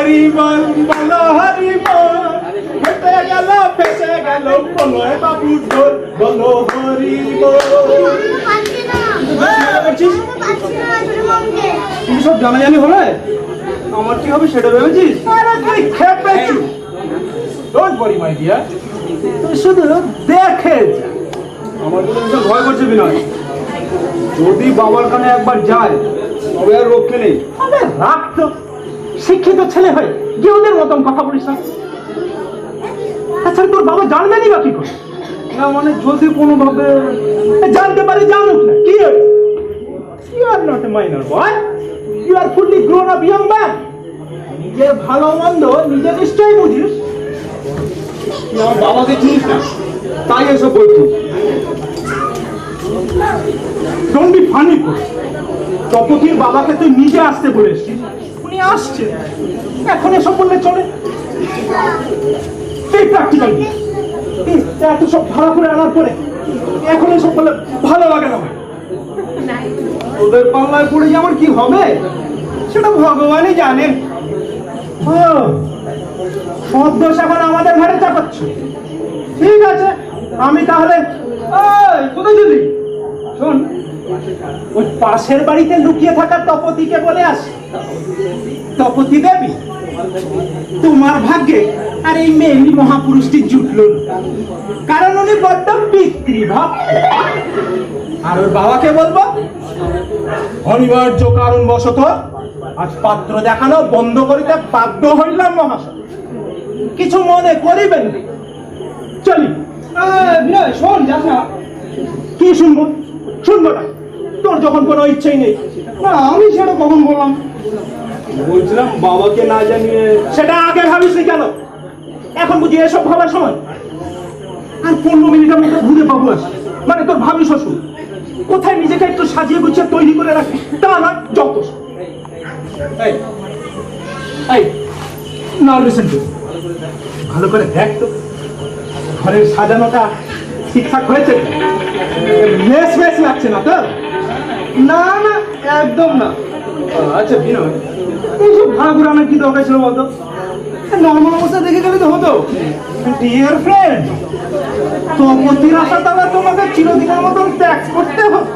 হরি বল বলো হরি বল হেঁটে গেল ফেসে গেল বলো বাবু ঢোল বলো হরি বল। তুমি সব জানাজানি হলে আমার কি হবে সেটা ভেবেছিস? আরে তুই খেপেছিস। ডোন্ট ওয়ারি মাই ডিয়ার, তুই শুধু দেখে যা। আমার তো ভীষণ ভয় করছে বিনয়, যদি বাবার কানে একবার যায় তবে আর রক্ষে নেই। আরে রাখ তো, শিক্ষিত ছেলে হয়ে গেউদের মতন কথা বলিস না। আচ্ছা তোর বাবা জানবেনই বা কি করে? না মানে যদি কোনোভাবে জানতে পারে জানুক না, কি হয়েছে? You are not a minor boy, you are fully grown up young man. নিজের ভালো মন্দ নিজে নিশ্চয়ই বুঝিস। তুই আমার বাবাকে চিনিস না, তাই এসব বলছিস। Don't be funny. তপতির বাবাকে তুই নিজে আসতে বলেছিস, উনি আসছে, এখন এসব বললে চলে? তুই প্র্যাকটিক্যাল এত সব ভাড়া করে আনার পরে এখন এসব বললে ভালো লাগে না। ওদের পাল্লায় পড়ে যে আমার কি হবে সেটা ভগবানই জানেন। সব দোষ এখন আমাদের ঘরে চাপাচ্ছ। ঠিক আছে, আমি তাহলে কোথায় যদি শোন, ওই পাশের বাড়িতে লুকিয়ে থাকা তপতিকে বলে আসি, তপতি দেবী তোমার ভাগ্যে আর এই মেয়েলি মহাপুরুষটি জুটল না, কারণ উনি বড্ড পিতৃভাব। আর ওর বাবাকে বলবো অনিবার্য কারণ বশত আজ পাত্র দেখানো বন্ধ করিতে বাধ্য হইলাম মহাশয়, কিছু মনে করিবেন না। চলি। বিনয় শোন, যাস না। কি শুনবো? শুনবো না, তোর যখন কোনো ইচ্ছেই নেই। না আমি সেটা কখন বললাম? বলছিলাম বাবাকে না জানিয়ে। সেটা আগে ভাবিস কেন? এখন বুঝি এসব ভাবার সময়? আর 15 মিনিটের মধ্যে ঘুরে পাবো আসে, মানে তোর ভাবি শ্বশুর কোথায় নিজেকে একটু সাজিয়ে গুছিয়ে তৈরি করে রাখি, তা না যত সব। এই এই না, লিসেন টু, ভালো করে দেখ তো ঘরের সাজানোটা ঠিকঠাক হয়েছে? মেস মেস লাগছে না তো? না না একদম না। আচ্ছা বিনয়, এইসব ভাড়া ঘুরানোর কি দরকার ছিল বলতো? নর্মাল অবস্থা দেখে গেলে তো হতো। ডিয়ার ফ্রেন্ড, তপতির আশা তাহলে তোমাকে চিরদিনের মতন ত্যাগ করতে হবে,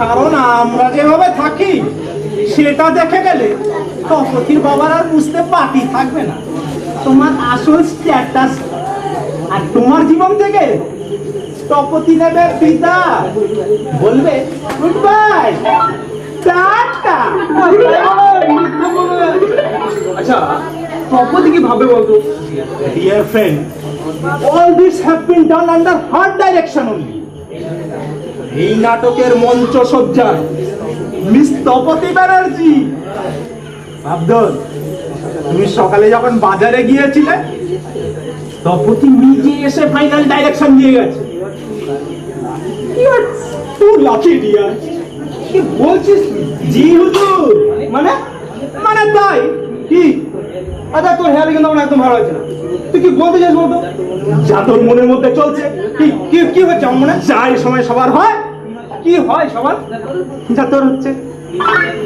কারণ আমরা যেভাবে থাকি সেটা দেখে গেলে তপতির বাবার আর বুঝতে বাকি থাকবে না তোমার আসল স্ট্যাটাস। আর তোমার জীবন থেকে তপতি নেবে পিতা, বলবে গুড বাই, টাটা। আচ্ছা তপতি কি ভাবে বলতো? Dear friend, all this have been done under her direction only. এই নাটকের মঞ্চ সজ্জায় মিস তপতি ব্যানার্জি। আব্দুল, তুমি সকালে যখন বাজারে গিয়েছিলে তপতি নিজে এসে ফাইনাল ডাইরেকশন দিয়ে গেছে। You are too lucky, dear. কি বলছিস? জি হুজুর। মানে মানে তাই কি? আচ্ছা তোর হেয়ারে কিন্তু আমার একদম ভালো হয়েছে না। তুই কি বলতে চাস বলতো? যা তোর মনের মধ্যে চলছে। কি কি কি হচ্ছে আমার মনে? যা এই সময় সবার হয়, কি হয় সবার? যা তোর হচ্ছে।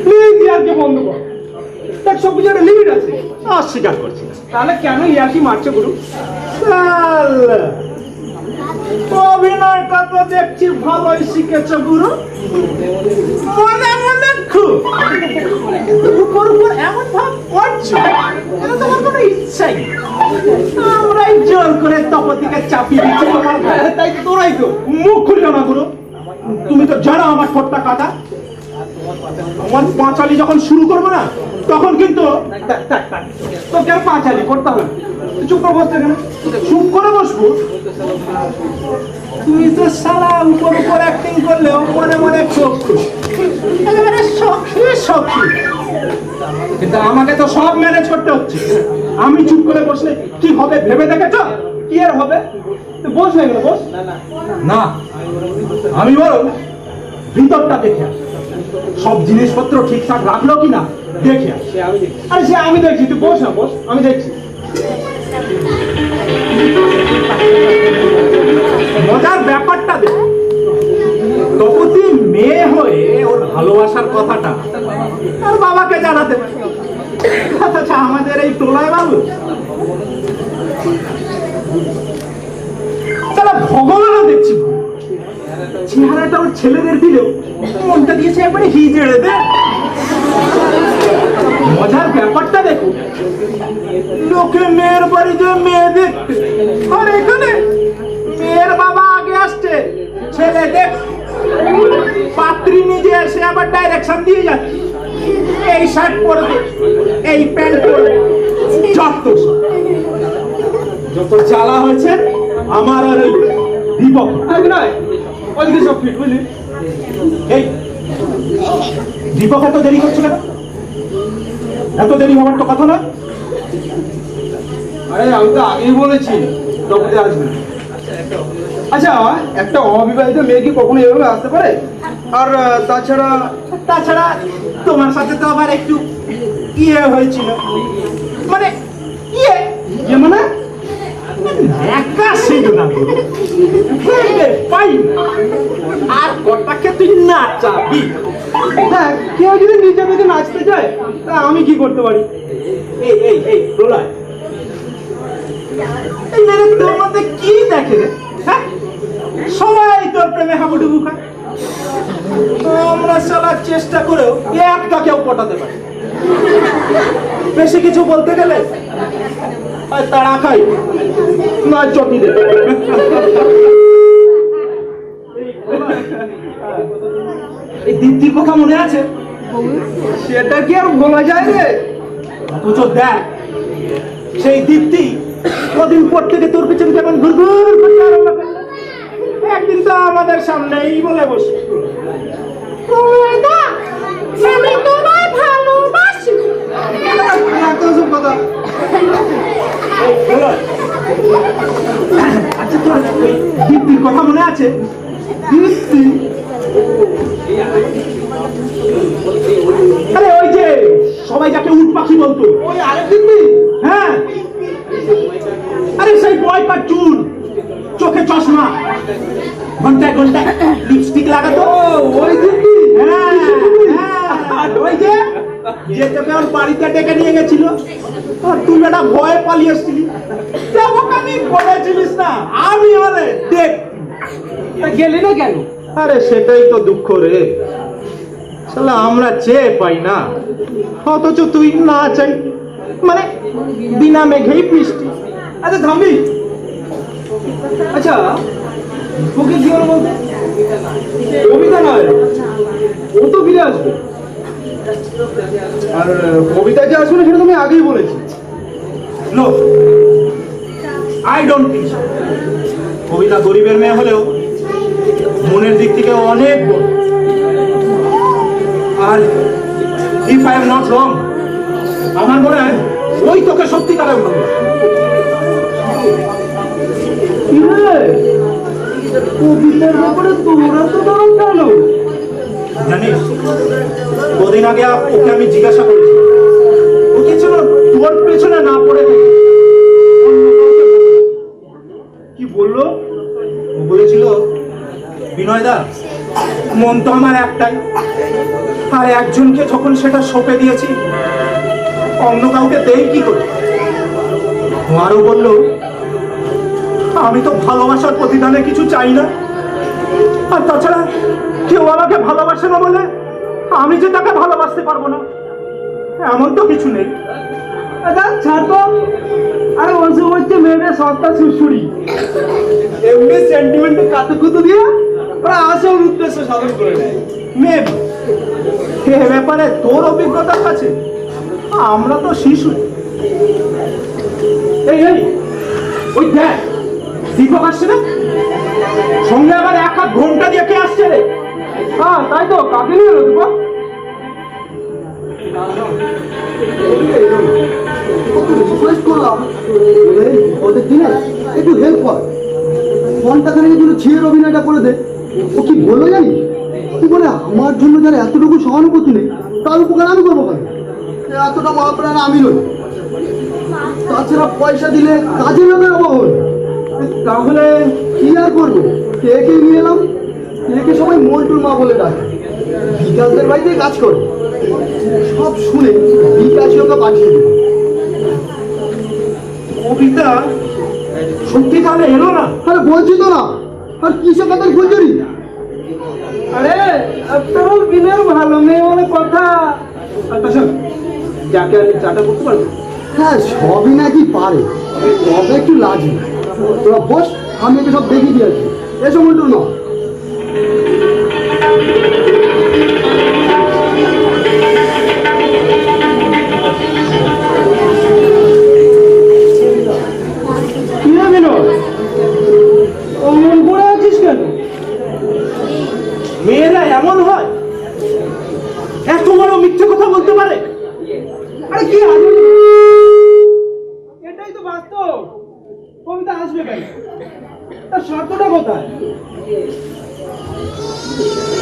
প্লিজ ইয়ারকে বন্ধ কর। দেখ সব কিছু একটা লিমিট আছে। অস্বীকার করছি না। তাহলে কেন ইয়ারকি মারছে গুরু? চাল, অভিনয়টা তো দেখছি ভালোই শিখেছ গুরু। মনে মনে খুব উপর উপর এমন ভাব করছো, এটা তোমার কোনো ইচ্ছাই নেই। আমরাই জোর করে তপতিকে চাপিয়ে দিচ্ছি তোমার গায়ে। তাই তো তোরাই তো। মুখ খুললো না গুরু, তুমি তো জানো আমার ঠোঁটটা কাটা। আমার পাঁচালি যখন শুরু করবো না তখন কিন্তু তো কেন পাঁচালি করতে হবে? তুই চুপ করে বসতে কেন? চুপ করে বসবো? তুই তো সারা উপর উপর অ্যাক্টিং করলেও মনে মনে চক্ষু একেবারে সখী সখী, কিন্তু আমাকে তো সব ম্যানেজ করতে হচ্ছে। আমি চুপ করে বসলে কি হবে ভেবে দেখেছো? কি আর হবে? তুই বস না এগুলো বস। না, আমি বরং ভিতরটা দেখে আসি, সব জিনিসপত্র ঠিকঠাক রাখলো কিনা দেখে আসি। আরে সে আমি দেখছি, তুই বস না বস, আমি দেখছি। মজার ব্যাপারটা দেখ, তপতি মেয়ে হয়ে ওর ভালোবাসার কথাটা তার বাবাকে জানাতে পারে। আচ্ছা আমাদের এই প্রলয় বাবু তারা ভগবানও দেখছি চেহারাটা ওর ছেলেদের দিলেও মনটা দিয়েছে একবারে হিজড়ে দে। মজার ব্যাপারটা দেখো, লোকে মেয়ের বাড়িতে মেয়ে দেখতে, আর এখানে মেয়ের বাবা আগে আসছে, ছেলে দেখ পাত্রী নিজে এসে আবার ডাইরেকশন দিয়ে যাচ্ছে, এই শার্ট পরবে, এই প্যান্ট পরবে, যত জ্বালা হয়েছে আমার আর ওই দীপক নয় ওইদিকে সব ফিট বুঝলি। এই দীপক এত দেরি করছে কেন? এত দেরি হওয়ার তো কথা না। আরে আমি তো আগেই বলেছি তবে আসবে। আচ্ছা একটা অবিবাহিত মেয়ে কি কখনো এভাবে আসতে পারে? আর তাছাড়া তোমার সাথে তো আবার একটু ইয়ে হয়েছিল, মানে ইয়ে মানে একা ছিল না পাই, আর কটাকে তুই নাচাবি? দেখ কেউ যদি নিজে নিজে নাচতে চায় তা আমি কি করতে পারি? এই এই এই প্রলয়, এই মেরে তোর মধ্যে কি দেখে রে? হ্যাঁ, সবাই তোর প্রেমে হাবুডুবু খায়, আমরা চালার চেষ্টা করেও একটা কেউ পটাতে পারি। বেশি কিছু বলতে গেলে তাড়া খাই না চটি দে। এই দীপ্তির কথা মনে আছে? সেটা কি আর বলা যায় রে? অথচ দেখ সেই দীপ্তি কদিন পর থেকে তোর পিছনে কেমন ঘুরঘুর করতে আরম্ভ করলো। একদিন তো আমাদের সামনেই বলে বসে, আমি তোমায় ভালোবাসি। কথা আচ্ছা তোর ওই দীপ্তির কথা মনে আছে? দীপ্তি, আরে ওই যে সবাই যাকে উট পাখি বলতো, ওই আরেক দিদি। হ্যাঁ, আরে সেই বয়কার চুল, চোখে চশমা, ঘন্টায় ঘন্টায় লিপস্টিক লাগাতো, ওই দিদি। হ্যাঁ হ্যাঁ, ওই যে তোকে ওর বাড়িতে ডেকে নিয়ে গেছিল আর তুই একটা ভয়ে পালিয়ে এসেছিলি, আমি বলেছিলিস না আমি আরে দেখ গেলি না কেন? আরে সেটাই তো দুঃখ রে, শালা আমরা চেয়ে পাই না অথচ তুই না চাই, মানে বিনা মেঘেই বৃষ্টি। আচ্ছা থামবি? আচ্ছা তোকে কি হলো বলতে? কবিতা নয়, ও তো ফিরে আসবে। আর কবিতা যে আসবে না সেটা তুমি আগেই বলেছি। No, I don't think so. Kabita গরিবের মেয়ে হলেও মনের দিক থেকে অনেক বড়, আর if I am not wrong আমার মনে হয় ওই তোকে সত্যিকারের ভালো। কবিতার ব্যাপারে তোমরা তো ধরো কেন? জানিস কদিন আগে ওকে আমি জিজ্ঞাসা করেছি, ও কি ছিল তোর পেছনে না পড়ে কি বললো? ও বলেছিল, বিনয়দা মন তো আমার একটাই, আর একজনকে যখন সেটা সঁপে দিয়েছি অন্য কাউকে দেই কি করে। ও আরো বললো, আমি তো ভালোবাসার প্রতিদানে কিছু চাই না, আর তাছাড়া কেউ আমাকে ভালোবাসে না বলে আমি যে তাকে ভালোবাসতে পারবো না এমন তো কিছু নেই। ছাড় তো। আরে ওই হচ্ছে মেয়েদের সস্তা সুড়সুড়ি, এমনি সেন্টিমেন্টে কাতুকুতু দিয়ে ওরা আসল উদ্দেশ্য সাধন করে নেয়। মেয়ে এ ব্যাপারে তোর অভিজ্ঞতা আছে? আমরা তো শিশু। এই এই ওই দেখ দীপক আসছে না, সঙ্গে আবার এক হাত ঘন্টা দিয়ে কে আসছে রে? হ্যাঁ তাই তো, কাকে নিয়ে এলো দীপক? রিকোয়েস্ট করলাম ওদের দিনে একটু হেল্প কর, ফোনটা খানে একটু ছেড়ে অভিনয়টা করে দে। ও কি বললো জানি, কি বলে আমার জন্য যারা এতটুকু সহানুভূতি নেই তার উপকার আমি করবো কেন? এতটা মহাপ্রাণ আমি নই। তাছাড়া পয়সা দিলে কাজের ব্যাপারে অবহল। তাহলে কি আর করবো, কে কে নিয়ে এলাম? একে সবাই মন্টুর মা বলে ডাকে। বিকাশদের বাড়িতে কাজ করে। সব শুনে বিকাশই ওকে পাঠিয়ে দেবে। কবিতা সত্যি তাহলে এলো না? আরে বলছি তো না, আর কিসের কথা ফুলঝুরি? আরে আফটারঅল দিনের ভালো মেয়ে বলে কথা। আচ্ছা শোন, যাকে আমি চাটা করতে পারবো? হ্যাঁ, সবই নাকি পারে, তবে একটু লাজি। তোরা বস, আমি একে সব দেখিয়ে দিয়েছি। এসো মন্টুর মা। কি রে বিনোদ, অমন করে আছিস কেন? মেয়েরা এমন হয়, এত বড় মিথ্যে কথা বলতে পারে? আরে কি আজব, এটাই তো বাস্তব। কবিতা আসবে কেন? তার শর্তটা কোথায়?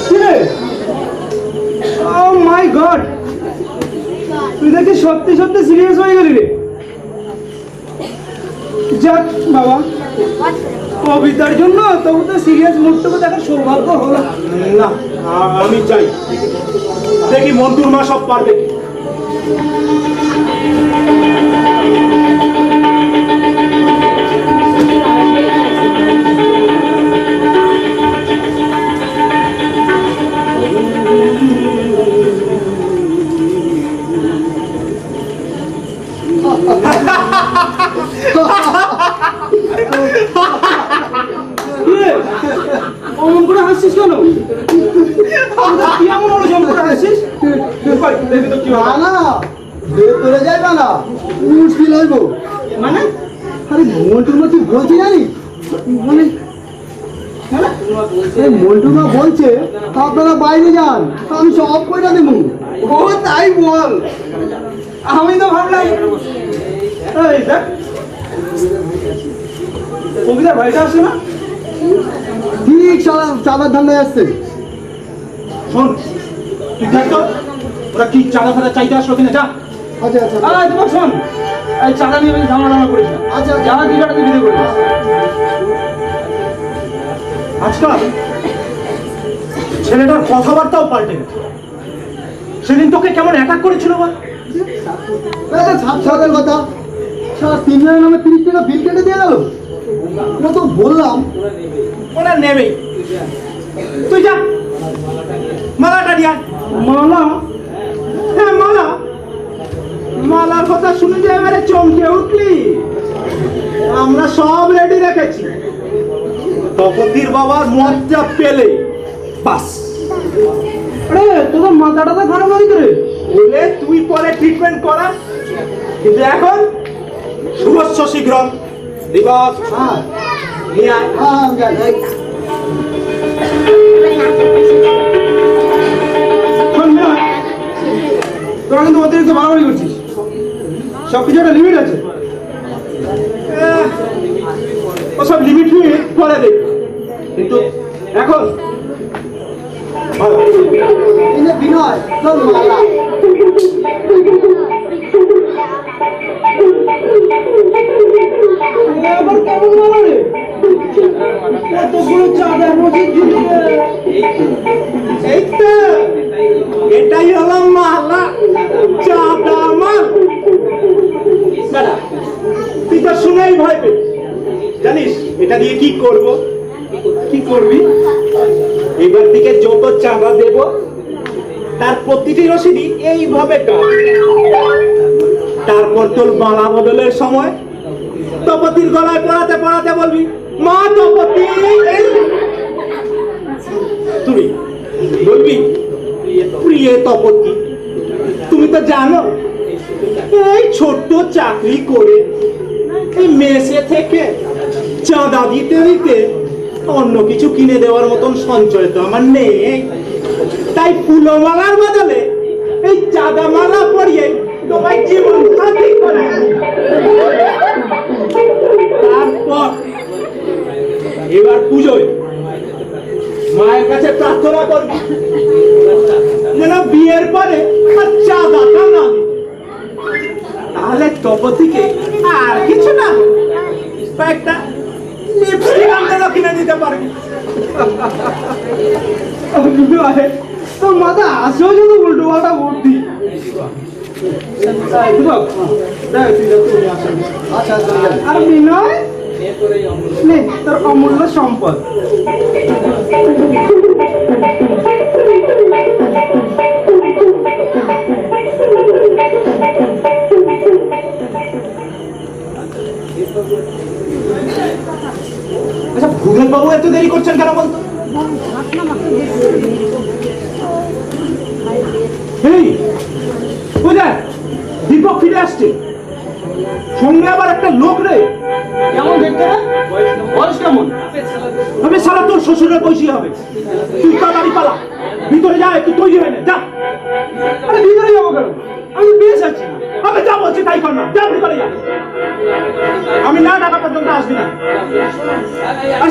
কি রে? ও মাই গড, তুই দেখি সত্যি সত্যি সিরিয়াস হয়ে গেলি রে। যাক বাবা, কবিতার জন্য তবু তো সিরিয়াস মুডটুকু দেখার সৌভাগ্য হলো। না, আমি চাই দেখি মন্টুর মা সব পারবে কি। কি রে? অমন করে হাসছিস কেন? কি এমন হলো যে অমন করে হাসছিস? কই, দেখি তো কি না হয়। না, ভেতরে যাইবা না, মুশকিল হইব। মানে আরে মন্টুর মা কি বলছি জানি? মানে এই মন্টুর মা বলছে আপনারা বাইরে যান, আমি সব কইরা দেবো। ও তাই বল, আমি তো ভাবলাম এই দেখ কবিতার ভাইটা আসে না। ঠিক চাঁদার ধান্দায় আসছে। শোন, তুই দেখ তো ওরা কি চাঁদা ফাঁদা চাইতে আসলো কিনা। যা। আচ্ছা আচ্ছা আরে তোমার শোন, এই চাঁদা নিয়ে বেশি ঝামেলা করিস না। আচ্ছা, যারা দিঘাটা দিবি করিস। আজকাল ছেলেটার কথাবার্তাও পাল্টে গেছে। সেদিন তোকে কেমন অ্যাটাক করেছিল বল? ছাদের কথা, সারা 3 জনের নামে 30 টাকা বিল কেটে দিয়ে গেল। ওরা তো বললাম ওরা নেবেই। তুই যা, মালাটা নিয়ে আয়। মালা? হ্যাঁ মালা। মালার কথা শুনে যে এবারে চমকে উঠলি। আমরা সব রেডি রেখেছি, তপতির বাবার মজ্জা পেলে বাস। আরে তোদের মাথাটা তো খারাপ হয়ে গেছে রে। বলে তুই পরে ট্রিটমেন্ট করা, কিন্তু এখন শুভস্য শীঘ্র দিবস। হ্যাঁ নিয়ে আয়। হ্যাঁ যাই। শোন না, তোরা কিন্তু অতিরিক্ত বাড়াবাড়ি করছিস। সবকিছু একটা লিমিট আছে। ওসব লিমিট নিয়ে পরে দেখ, কিন্তু এখন ভালো। এই যে বিনয়, তোর মালা। আবার কেমন মালা রে? কতগুলো চাঁদার রসিদ ঝুলিয়ে। এই তো, এটাই হলো মালা, চাঁদা মাল। দাদা, তুই তো শুনেই ভয় পেয়ে জানিস এটা দিয়ে কি করব? কি করবি? এবার থেকে যত চাঁদা দেব তার প্রতিটি রসিদই এইভাবে কাট। তারপর তোর মালা বদলের সময় তপতির গলায় পড়াতে পড়াতে বলবি, মা তপতি। তুই বলবি, প্রিয় তপতি, তুমি তো জানো এই ছোট্ট চাকরি করে এই মেসে থেকে চাঁদা দিতে দিতে অন্য কিছু কিনে দেওয়ার মতন সঞ্চয় তো আমার নেই। তাই ফুলমালার বদলে এই চাঁদা মালা পরিয়ে তোমায় জীবন সাথী করে। তারপর এবার পুজোয় মায়ের কাছে প্রার্থনা করবি যেন বিয়ের পরে আর চাঁদাটা না দিতে। তাহলে তপতিকে আর কিছু না, কয়েকটা লিপস্টিক আনতে কিনে দিতে পারবি। তোর মাথা আসেও যেন উল্টো পাল্টা ভর্তি। আচ্ছা আচ্ছা আর বিনয় নে তোর অমূল্য সম্পদ। আচ্ছা ভূদেব বাবু এত দেরি করছেন কেন বলতো? এই বুঝা দীপক ফিরে আসছে, সঙ্গে আবার একটা লোক রে। কেমন দেখতে রে? বয়স কেমন? আমি সারা তোর শ্বশুরের বয়সী হবে। তুই তাড়াতাড়ি পালা, ভিতরে যা, একটু তৈরি হয়ে নে, যা। আরে ভিতরে যাবো কেন? আমি তো বেশ আছি। আমি যা বলছি তাই কর না, যা ভিতরে যা। আমি না ডাকা পর্যন্ত আসবি না। আর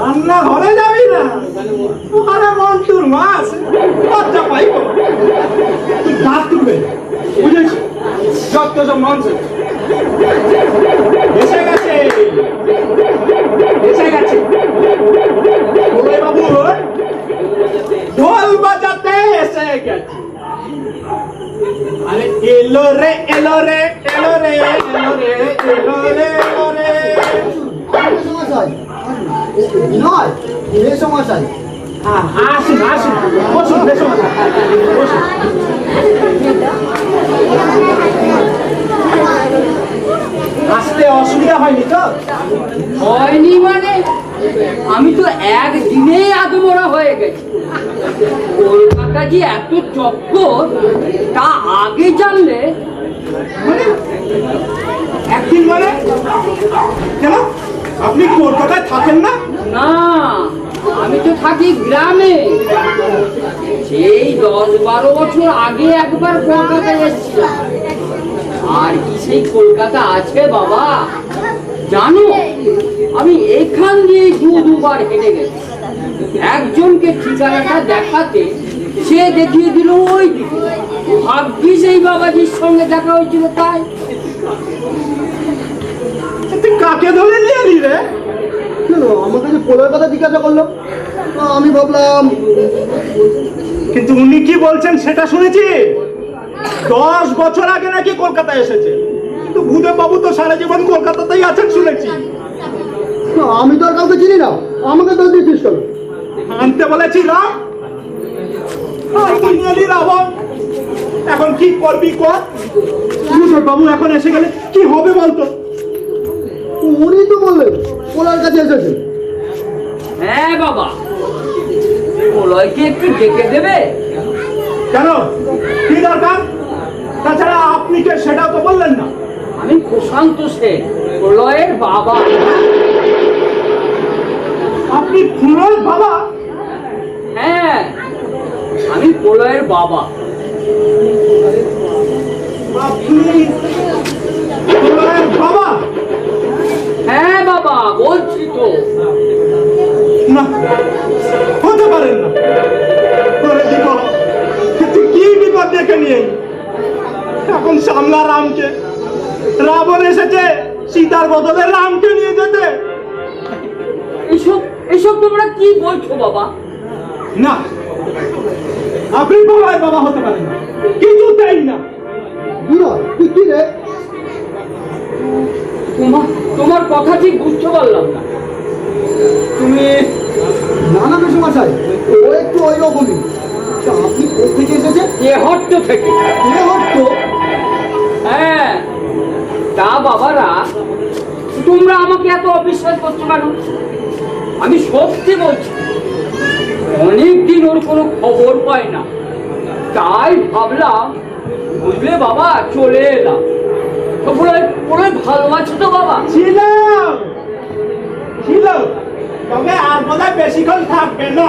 রান্না ঘরে যাবি না? আরে মন্টুর মাছ বাচ্চা পাইব, তুই দাঁত তুলবে, বুঝেছি? যত সব ননসেন্স। এসে গেছে, এসে গেছে ওরে বাবু, ঢোল বাজাতে এসে গেছে। আরে এলো রে এলো রে এলো রে এলো রে এলো রে এলো রে। মেসমশাই, বিনয়, মেসমশাই। আসুন আসুন, বসুন বসুন বসুন। আসতে অসুবিধা হয়নি তো? হয়নি মানে আমি তো একদিনেই আদমরা হয়ে গেছি। কলকাতা যে এত চক্কর তা আগে জানলে। মানে একদিন মানে কেন? আপনি কলকাতায় থাকেন না? না, আমি তো থাকি গ্রামে। সেই 10-12 বছর আগে একবার কলকাতায় এসেছিলাম। আর কি সেই কলকাতা আছে বাবা? জানো, আমি এখান দিয়ে দুবার হেঁটে গেছি। একজনকে ঠিকানাটা দেখাতে সে দেখিয়ে দিল ওই দিকে। ভাগ্যিস এই বাবাজির সঙ্গে দেখা হয়েছিল তাই। তুই কাকে ধরে নিয়ে এলি রে? কেন আমার কাছে পোলার কথা জিজ্ঞাসা করলো? আমি ভাবলাম কিন্তু উনি কি বলছেন সেটা শুনেছি। 10 বছর আগে নাকি কলকাতায় এসেছে। কিন্তু ভূদেব বাবু তো সারা জীবন কলকাতাতেই আছেন শুনেছি। আমি তো আর কাউকে চিনি না, আমাকে দোষ দিচ্ছিস কেন? আনতে বলেছিলাম, আর তুই নিয়ে এলি রাবণ। এখন কি করবি কর। ভূদেব বাবু এখন এসে গেলে কি হবে বলতো? উনি তো বললেন পোলার কাছে এসেছে। হ্যাঁ বাবা, প্রলয়কে একটু ডেকে দেবে? কেন, কি দরকার? তাছাড়া আপনি কে সেটাও তো বললেন না। আমি প্রশান্ত সেন, প্রলয়ের বাবা। আপনি ফুলের বাবা? হ্যাঁ, আমি প্রলয়ের বাবা। আপনি ফুলের বাবা? হ্যাঁ বাবা, বলছি তো। না, হতে পারেন না। ওরে বিপদ, তুই কি বিপদ দেখে নিয়ে এলি? এখন সামলা রামকে। রাবণ এসেছে সীতার বদলে রামকে নিয়ে যেতে। এসব এসব তোমরা কি বলছো বাবা? না, আপনি বাবার বাবা হতে পারেন না, কিছুতেই না। বিনয়, তুই কি রে? তোমার কথা ঠিক বুঝতে পারলাম না। তুমি না না মেসমশাই, ও একটু ওই রকমই। আপনি কোথেকে এসেছে? এ হট্ট থেকে। কে হট্ট? হ্যাঁ, তা বাবারা, তোমরা আমাকে এত অবিশ্বাস করছো কেন? আমি সত্যি বলছি, অনেকদিন ওর কোনো খবর পাই না, তাই ভাবলাম বুঝলে বাবা চলে এলাম। তো পুরো ভালো আছে তো বাবা? ছিল ছিল, তবে আর বোধহয় বেশিক্ষণ থাকবে না।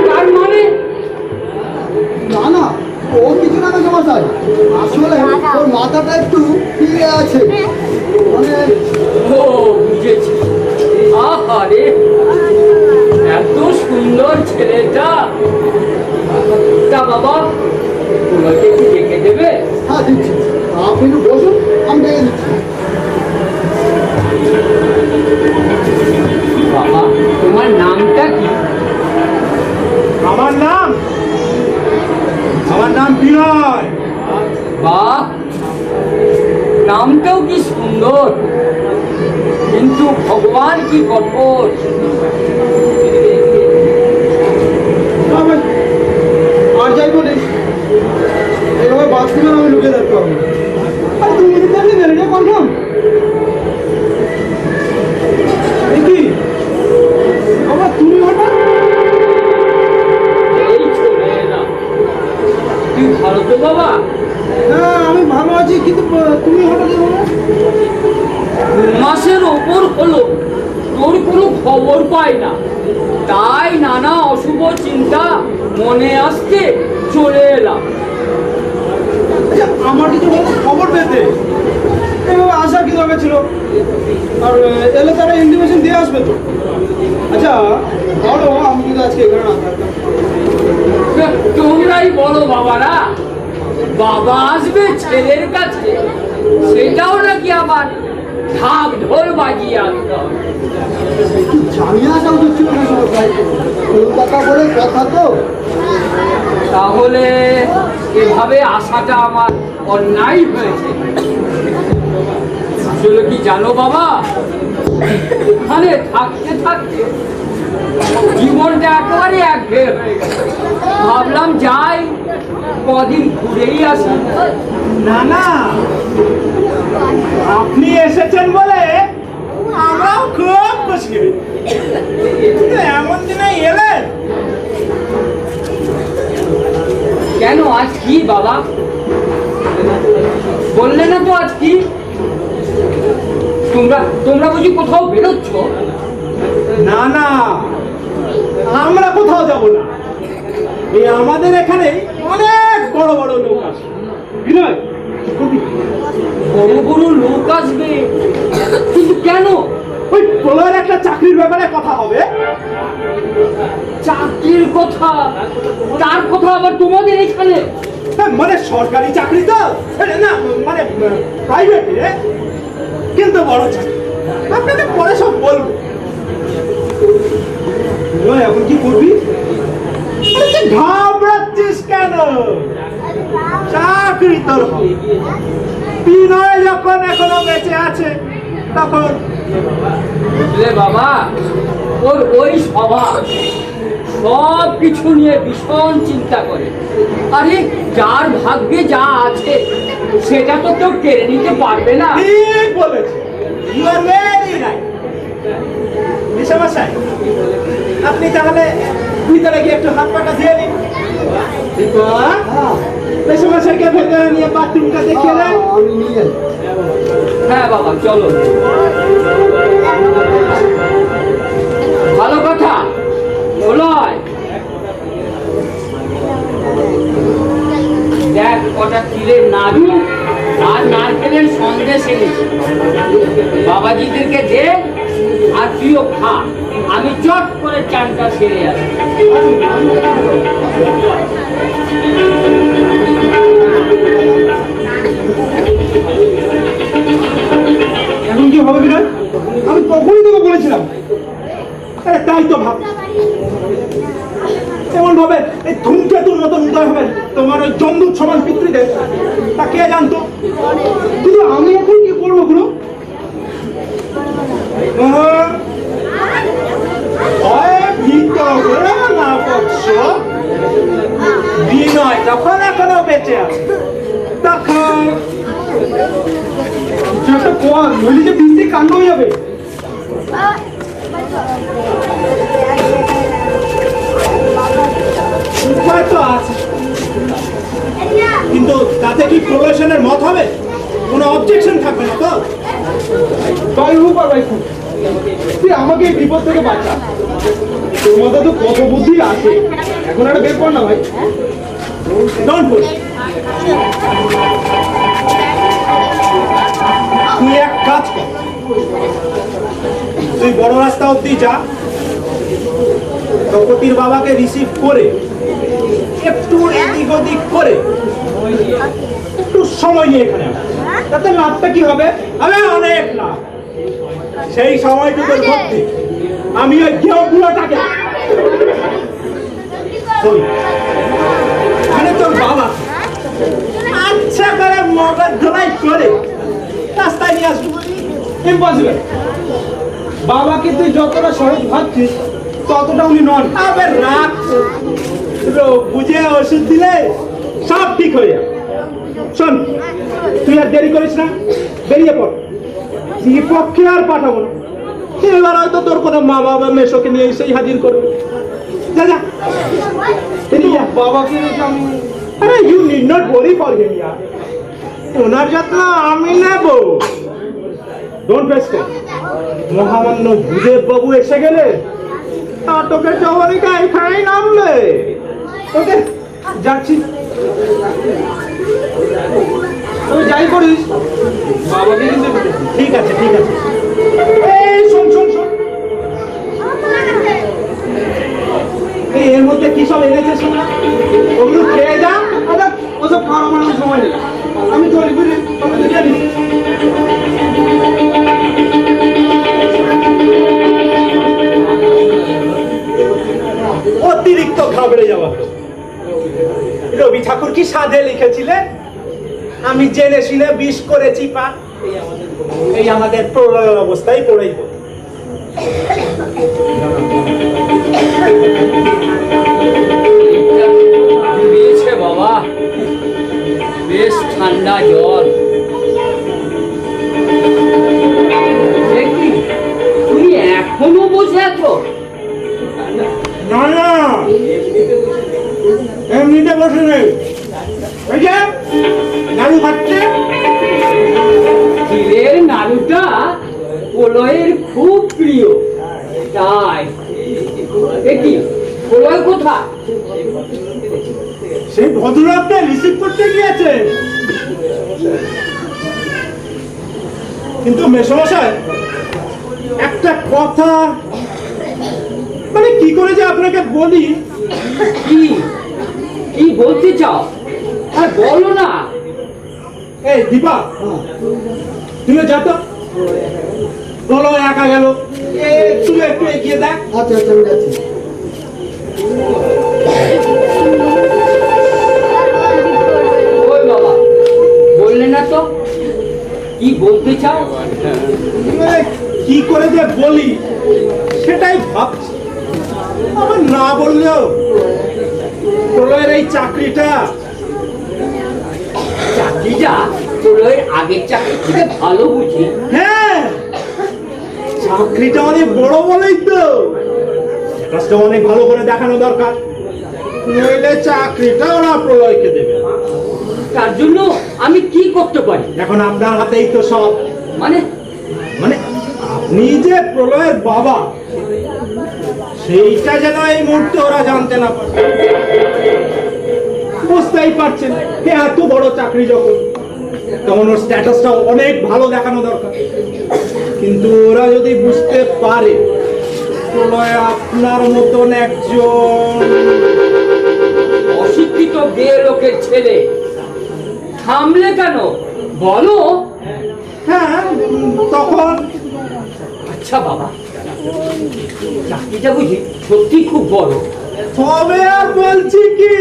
তার মানে না না, ও কিছু না মেসমশাই, আসলে ওর মাথাটা একটু ফিরে আছে। মানে ও বুঝেছি। আহারে, এত সুন্দর ছেলেটা। তা বাবা, তোমাকে কি ডেকে দেবে? হ্যাঁ দিচ্ছি, আপনি একটু বসুন, আমি ডেকে দিচ্ছি। বিনয়, বাহ, নামটাও কি সুন্দর, কিন্তু ভগবান কি কঠোর। না ভাই, আর যাই বলিস এভাবে বাঁচতে আমি লুকিয়ে থাকতে পারবো না। আর তুমি যদি আপনি মেরে কনফার্ম কি আমার তুমি হঠাৎ এই চলে এলাম। তুই ভালো তো বাবা? হ্যাঁ আমি ভালো আছি, কিন্তু তুমি হঠাৎ এভাবে? 2 মাসের ওপর হলো তোর কোনো খবর পাই না, তাই নানা অশুভ চিন্তা মনে আসতে চলে এলাম। আচ্ছা আমার কিছু খবর পেতে এভাবে আসার কি দরকার ছিল? আর এলে তারা ইন্টিমেশন দিয়ে আসবে তো। আচ্ছা বলো, আমি কিন্তু আজকে এখানে না থাকতাম। তোমরাই বলো বাবারা, বাবা আসবে ছেলের কাছে, সেটাও নাকি আবার ঢাক ঢোল বাজিয়ে আসতে হবে। জানিয়ে আসা উচিত ছিল না সবার ভাই, কলকাতা বলে কথা তো। তাহলে এভাবে আসাটা আমার অন্যায় হয়েছে। আসলে কি জানো বাবা, এখানে থাকতে থাকতে জীবনটা একেবারে একঘেয়ে হয়ে গেছে। ভাবলাম যাই কদিন ঘুরেই আসি। না না, আপনি এসেছেন বলে আমরাও খুব খুশি হই। কিন্তু এমন দিনে এলেন, কেন আজ কি বাবা? বললে না তো আজ কি? তোমরা বুঝি কোথাও বেরোচ্ছ? না না, আমরা কোথাও যাব না। এই আমাদের এখানে অনেক বড় বড় লোক আসে। বিনয়, বড় বড় লোক আসবে, কিন্তু কেন? ওই প্রলয়ের একটা চাকরির ব্যাপারে কথা হবে। চাকরির কথা? তার কথা আবার তোমাদের এখানে? মানে সরকারি চাকরি তো, না মানে প্রাইভেটে, কিন্তু বড় চাকরি। আপনাকে পরে সব বলবো। বিনয়, এখন কি করবি? আরে তুই ঘাবড়াচ্ছিস কেন? চাকরি তোর হবে। বিনয় যখন এখনো বেঁচে আছে তখন। বুঝলে বাবা, ওর ওই স্বভাব, সব কিছু নিয়ে ভীষণ চিন্তা করে। আরে যার ভাগ্যে যা আছে সেটা তো কেউ কেড়ে নিতে পারবে না। ঠিক বলেছে, ইউ আর ভেরি রাইট। মেশামশাই, আপনি তাহলে ভিতরে গিয়ে একটু হাত পাটা দিয়ে নিন। মেশামশাইকে ভেতরে নিয়ে বাথরুমটা দেখিয়ে দেন। আমি নিয়ে যাই। হ্যাঁ বাবা, চলো। ভালো কথা বলয়। দেখ কটা তিলের নাড়ু আর নারকেলের সন্দেশ এনেছি, বাবাজিদেরকে দে আর তুইও খা। আমি চট করে চানটা সেরে আসি। এখন কি হবে বিনয়? আমি তখনই তোকে বলেছিলাম। আরে তাই তো ভাব, এমন ভাবে এই ধূমকেতুর মতন উদয় হবে তোমার ওই জমদূত সমান পিতৃদেব, তা কে জানতো? কিন্তু আমি এখন কি করবো গুলো? বিনয় যখন এখনো বেঁচে আছে তখন কিছু একটা কর, নইলে যে বৃষ্টি কাণ্ড হয়ে যাবে। উপায় তো আছে, কিন্তু তাতে কি প্রবেশনের মত হবে? কোনো অবজেকশন থাকবে না তো? ভাই হোক আর ভাই হোক, তুই আমাকে এই বিপদ থেকে বাঁচা। তোর মধ্যে তো কত বুদ্ধি আছে, এখন একটা বের কর না ভাই। Don't push. তুই এক কাজ কর, তুই বড় রাস্তা অব্দি যা, দ্রৌপদীর বাবাকে রিসিভ করে একটু এদিক ওদিক করে একটু সময় নিয়ে এখানে আয়। তাতে লাভটা কি হবে? আরে অনেক না, সেই সময়টুকুর মধ্যে আমি ওই গেঁয়োগুলোটাকে মানে তোর বাবা অবর্ধনাই করে রাস্তায় নিয়ে আসবো। ইম্পসিবল। বাবাকে তুই যতটা সহজ ভাবছিস ততটা উনি নন। আবার রাত রোগ বুঝে ওষুধ দিলে সব ঠিক হয়ে যাবে। শোন, তুই আর দেরি করিস না, বেরিয়ে পড়। পক্ষে আর পাঠাবো না। এবার হয়তো তোর কোনো মা বাবা মেশোকে নিয়ে এসেই হাজির করবে। যা যা, বেরিয়ে যা। বাবাকে রেখে আমি আরে you need not worry for him ইয়ার। ওনার যত্ন আমি নেব। Don't waste it. মহামান্য ভূদেব বাবু এসে গেলে নাটকের জবনিকা এখানেই নামবে। ওকে যাচ্ছি। তুই যাই করিস বাবাকে কিন্তু ঠিক আছে, ঠিক আছে। এই শোন শোন শোন, এই এর মধ্যে কি সব এনেছে শোন, ওগুলো খেয়ে যা। আরে ওসব খাওয়ার আমার কোনো সময় নেই। আমি চলি বুঝলি, আমি জানি। অতিরিক্ত ঘাবড়ে যাওয়া। রবি ঠাকুর কি সাধে লিখেছিলেন, আমি জেনে শুনে বিষ করেছি পা। এই আমাদের প্রলয় অবস্থায় পড়েই গেল। দিয়েছে বাবা, বেশ ঠান্ডা জল। এ কি, তুমি এখনো বসে আছো? না না, এমনিতে বসে নেই, ওই যে নাড়ু খাচ্ছে। চিলের নাড়ুটা প্রলয়ের খুব প্রিয়, তাই। এ কি, প্রলয় কোথায়? সেই ভদ্রলোকটা রিসিভ করতে গিয়েছে। কিন্তু মেসমশাই, একটা কথা মানে কি করে যে আপনাকে বলি। কি কি বলতে চাও? আর বলো না। এই দীপা, তুমি যা তো, বলো একা গেল, তুই একটু এগিয়ে দেখ। আচ্ছা আচ্ছা আমি যাচ্ছি। ওই বাবা, বললে না তো কি বলতে চাও? মানে কি করে যে বলি সেটাই ভাবছি। আমার না বললেও প্রলয়ের এই চাকরিটা চাকরিটা প্রলয়ের আগের চাকরি থেকে ভালো বুঝি। হ্যাঁ, চাকরিটা অনেক বড় বলেই তো কাজটা অনেক ভালো করে দেখানো দরকার, নইলে চাকরিটা ওরা প্রলয়কে দেবে। তার জন্য আমি কি করতে পারি? এখন আপনার হাতেই তো সব। মানে মানে আপনি যে প্রলয়ের বাবা, সেইটা যেন এই মুহূর্তে ওরা জানতে না পারে। বুঝতেই পারছেন, এত বড় চাকরি যখন, তখন ওর স্ট্যাটাসটা অনেক ভালো দেখানো দরকার। কিন্তু ওরা যদি বুঝতে পারে প্রলয় আপনার মতন একজন অশিক্ষিত গে লোকের ছেলে, থামলে কেন বলো? হ্যাঁ, তখন আচ্ছা বাবা, চাকরিটা বুঝি সত্যি খুব বড়। তবে আর বলছি কি,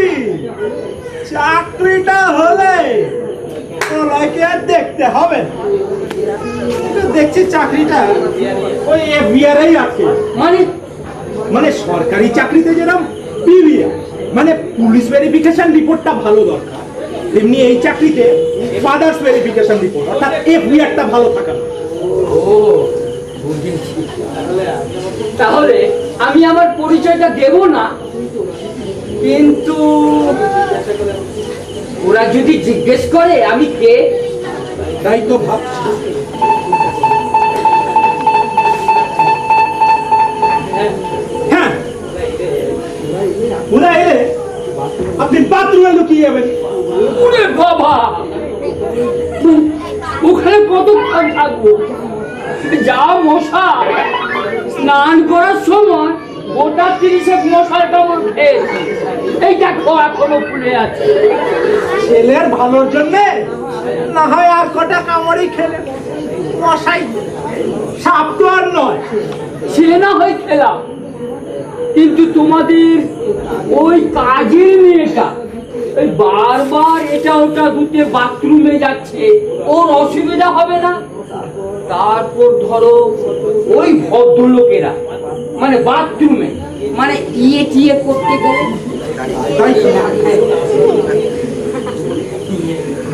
চাকরিটা হলে প্রলয়কে আর দেখতে হবে না। কিন্তু দেখছি চাকরিটা ওই এফবিআই আছে। মানে মানে সরকারি চাকরিতে যেরকম পিভিআর মানে পুলিশ ভেরিফিকেশন রিপোর্টটা ভালো দরকার, তেমনি এই চাকরিতে ফাদার্স ভেরিফিকেশন রিপোর্ট অর্থাৎ এফবিআরটা ভালো থাকা। ও বুঝেছি। তাহলে আমি আমার পরিচয়টা দেব না, কিন্তু ওরা যদি জিজ্ঞেস করে আমি কে, তাই তো ভাবছি। হ্যাঁ, ওরা এলে আপনি বাথরুমে লুকিয়ে যাবেন। ওরে বাবা, ওখানে কতক্ষণ থাকবো? যা মশা! স্নান করার সময় গোটা 30 মশার কামড় খেয়েছি। এই দেখো এখনো ফুলে আছে। ছেলের ভালোর জন্য না হয় আর কটা কামড়ই খেলে, মশাই সাপ তো আর নয়। সে না হয় খেলাম, কিন্তু তোমাদের ওই কাজের মেয়েটা এই বারবার এটা ওটা ধুতে বাথরুমে যাচ্ছে, ওর অসুবিধা হবে না? তারপর ধরো ওই ভদ্রলোকেরা মানে বাথরুমে মানে ইয়ে টিয়ে করতে গেলে তাই তো।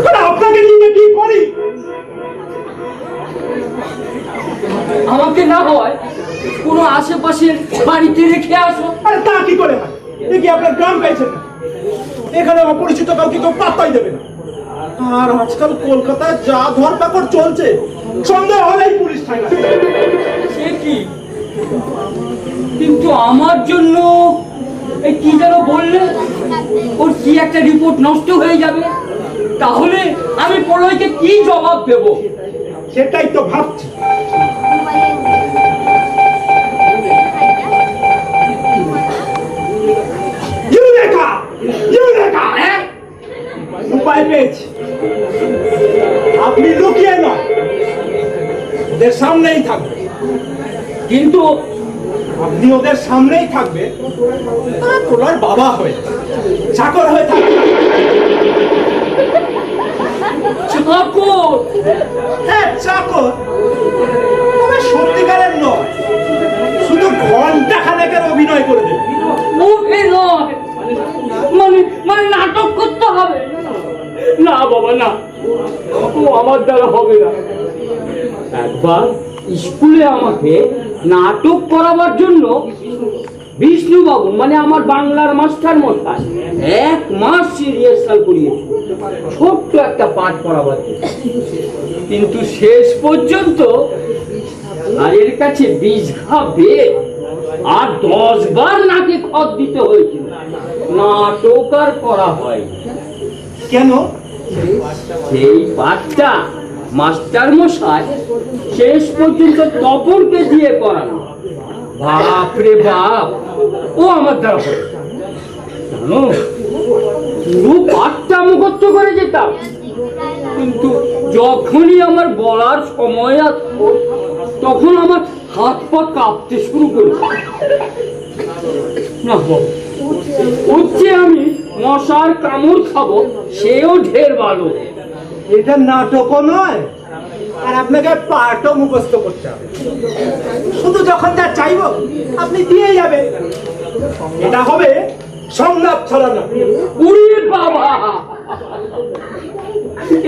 আরে আপনাকে নিয়ে কি করি? আমাকে না হয় কোনো আশেপাশের বাড়িতে রেখে আসো। আরে তা কি করে হয়? এ কি আপনার গ্রাম পেয়েছেন না? এখানে অপরিচিত কাউকে কেউ পাত্তাই দেবে না। আর আজকাল কলকাতায় যা ধরপাকড় চলছে, সন্দেহ হলেই পুলিশ থানা। সে কি? কিন্তু আমার জন্য এই কি যেন বললে, ওর কি একটা রিপোর্ট নষ্ট হয়ে যাবে, তাহলে আমি প্রলয়কে কি জবাব দেব? সেটাই তো ভাবছি। হ্যাঁ, উপায় পেয়েছি। আপনি লুকিয়ে নয়, ওদের সামনেই থাকবে। কিন্তু আপনি ওদের সামনেই থাকবে, তোলার বাবা হয়ে, চাকর হয়ে থাকবে। চাকর? হ্যাঁ চাকর, তবে সত্যিকারের নয়, শুধু ঘন্টা খানেকের অভিনয় করে দেবে। মুখে নয়, মানে মানে নাটক করতে হবে? না বাবা না, ও আমার দ্বারা হবে না। একবার স্কুলে আমাকে নাটক করাবার জন্য বিষ্ণুবাবু মানে আমার বাংলার মাস্টার মশাই 1 মাস রিহার্সাল করিয়েছে ছোট্ট একটা পাঠ পড়াবার জন্য। কিন্তু শেষ পর্যন্ত আর এর কাছে 20 ঘা বেত আর 10 বার নাকে খত দিতে হয়েছিল, নাটক আর করা হয়। কেন? সেই পাঠটা মাস্টার মশাই শেষ পর্যন্ত তপনকে দিয়ে করানো। বাপ রে বাপ, ও আমার দ্বারা হবে জানো, পুরো পাঠটা মুখস্থ করে যেতাম, কিন্তু যখনই আমার বলার সময় আসতো তখন আমার হাত পা কাঁপতে শুরু করেছে। না হচ্ছে আমি মশার কামড় খাবো, সেও ঢের ভালো। এটা নাটকও নয়, আর আপনাকে পাঠও মুখস্থ করতে হবে। শুধু যখন যা চাইবো আপনি দিয়ে যাবেন। এটা হবে সংলাপ ছড়ানো। উড়ি বাবা,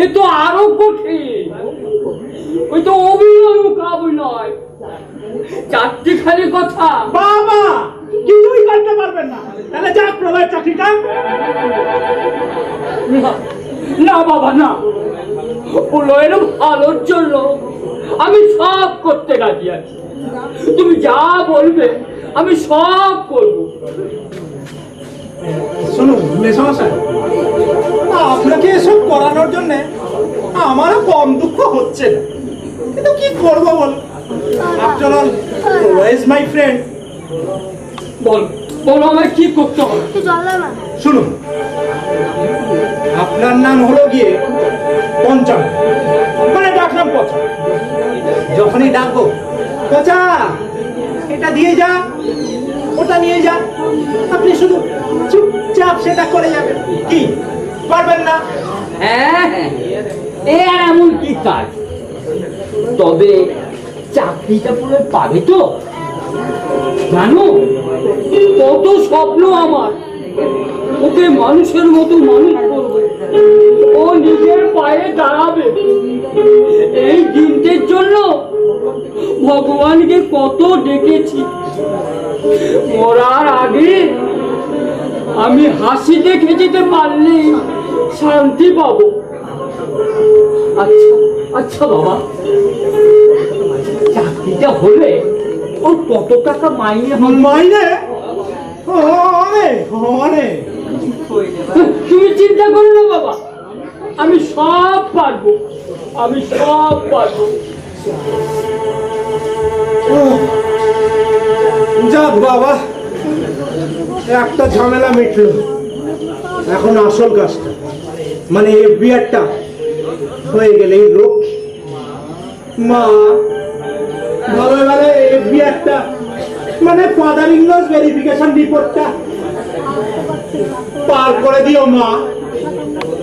এ তো আরো কঠিন। ওই তো অভিনয় অভিনয়, চারটিখানি কথা। বাবা কিছুই করতে পারবেন না, তাহলে যা প্রলয়ের চাকরিটা। না বাবা না, প্রলয়ের ভালোর জন্য আমি সব করতে রাজি আছি। তুমি যা বলবে আমি সব করবো। শুনুন মেসমশাই, আপনাকে এসব করানোর জন্য আমারও কম দুঃখ হচ্ছে না, কিন্তু কি করবো বল, after all Pralay is my friend. বল বলো আমায় কি করতে হবে? শুনুন, আপনার নাম হলো গিয়ে পঞ্চান, মানে ডাকনাম পচা। যখনই ডাকবো পচা এটা দিয়ে যা, ওটা নিয়ে যা, আপনি শুধু চুপচাপ সেটা করে যাবেন। কি পারবেন না? হ্যাঁ হ্যাঁ, এ আর এমন কি কাজ? তবে চাকরিটা পুরো পাবে তো? জানো কত স্বপ্ন আমার, ওকে মানুষের মতো মানুষ করবে, ও নিজের পায়ে দাঁড়াবে। এই দিনটির জন্য ভগবানকে কত ডেকেছি। মরার আগে আমি হাসি দেখে যেতে পারলে শান্তি পাবো। আচ্ছা আচ্ছা বাবা, চাকরিটা হলে ওর কত টাকা মাইনে হবে? মাইনে অনেক অনেক। তুমি চিন্তা করো না বাবা, আমি সব পারবো, আমি সব পারবো। যাক বাবা, একটা ঝামেলা মিটলো। এখন আসল কাজটা মানে এফবিআরটা হয়ে গেলেই লোক। মা ভালো ভালো এফবিআরটা মানে ফাদার ইন লস ভেরিফিকেশন রিপোর্টটা পার করে দিও মা।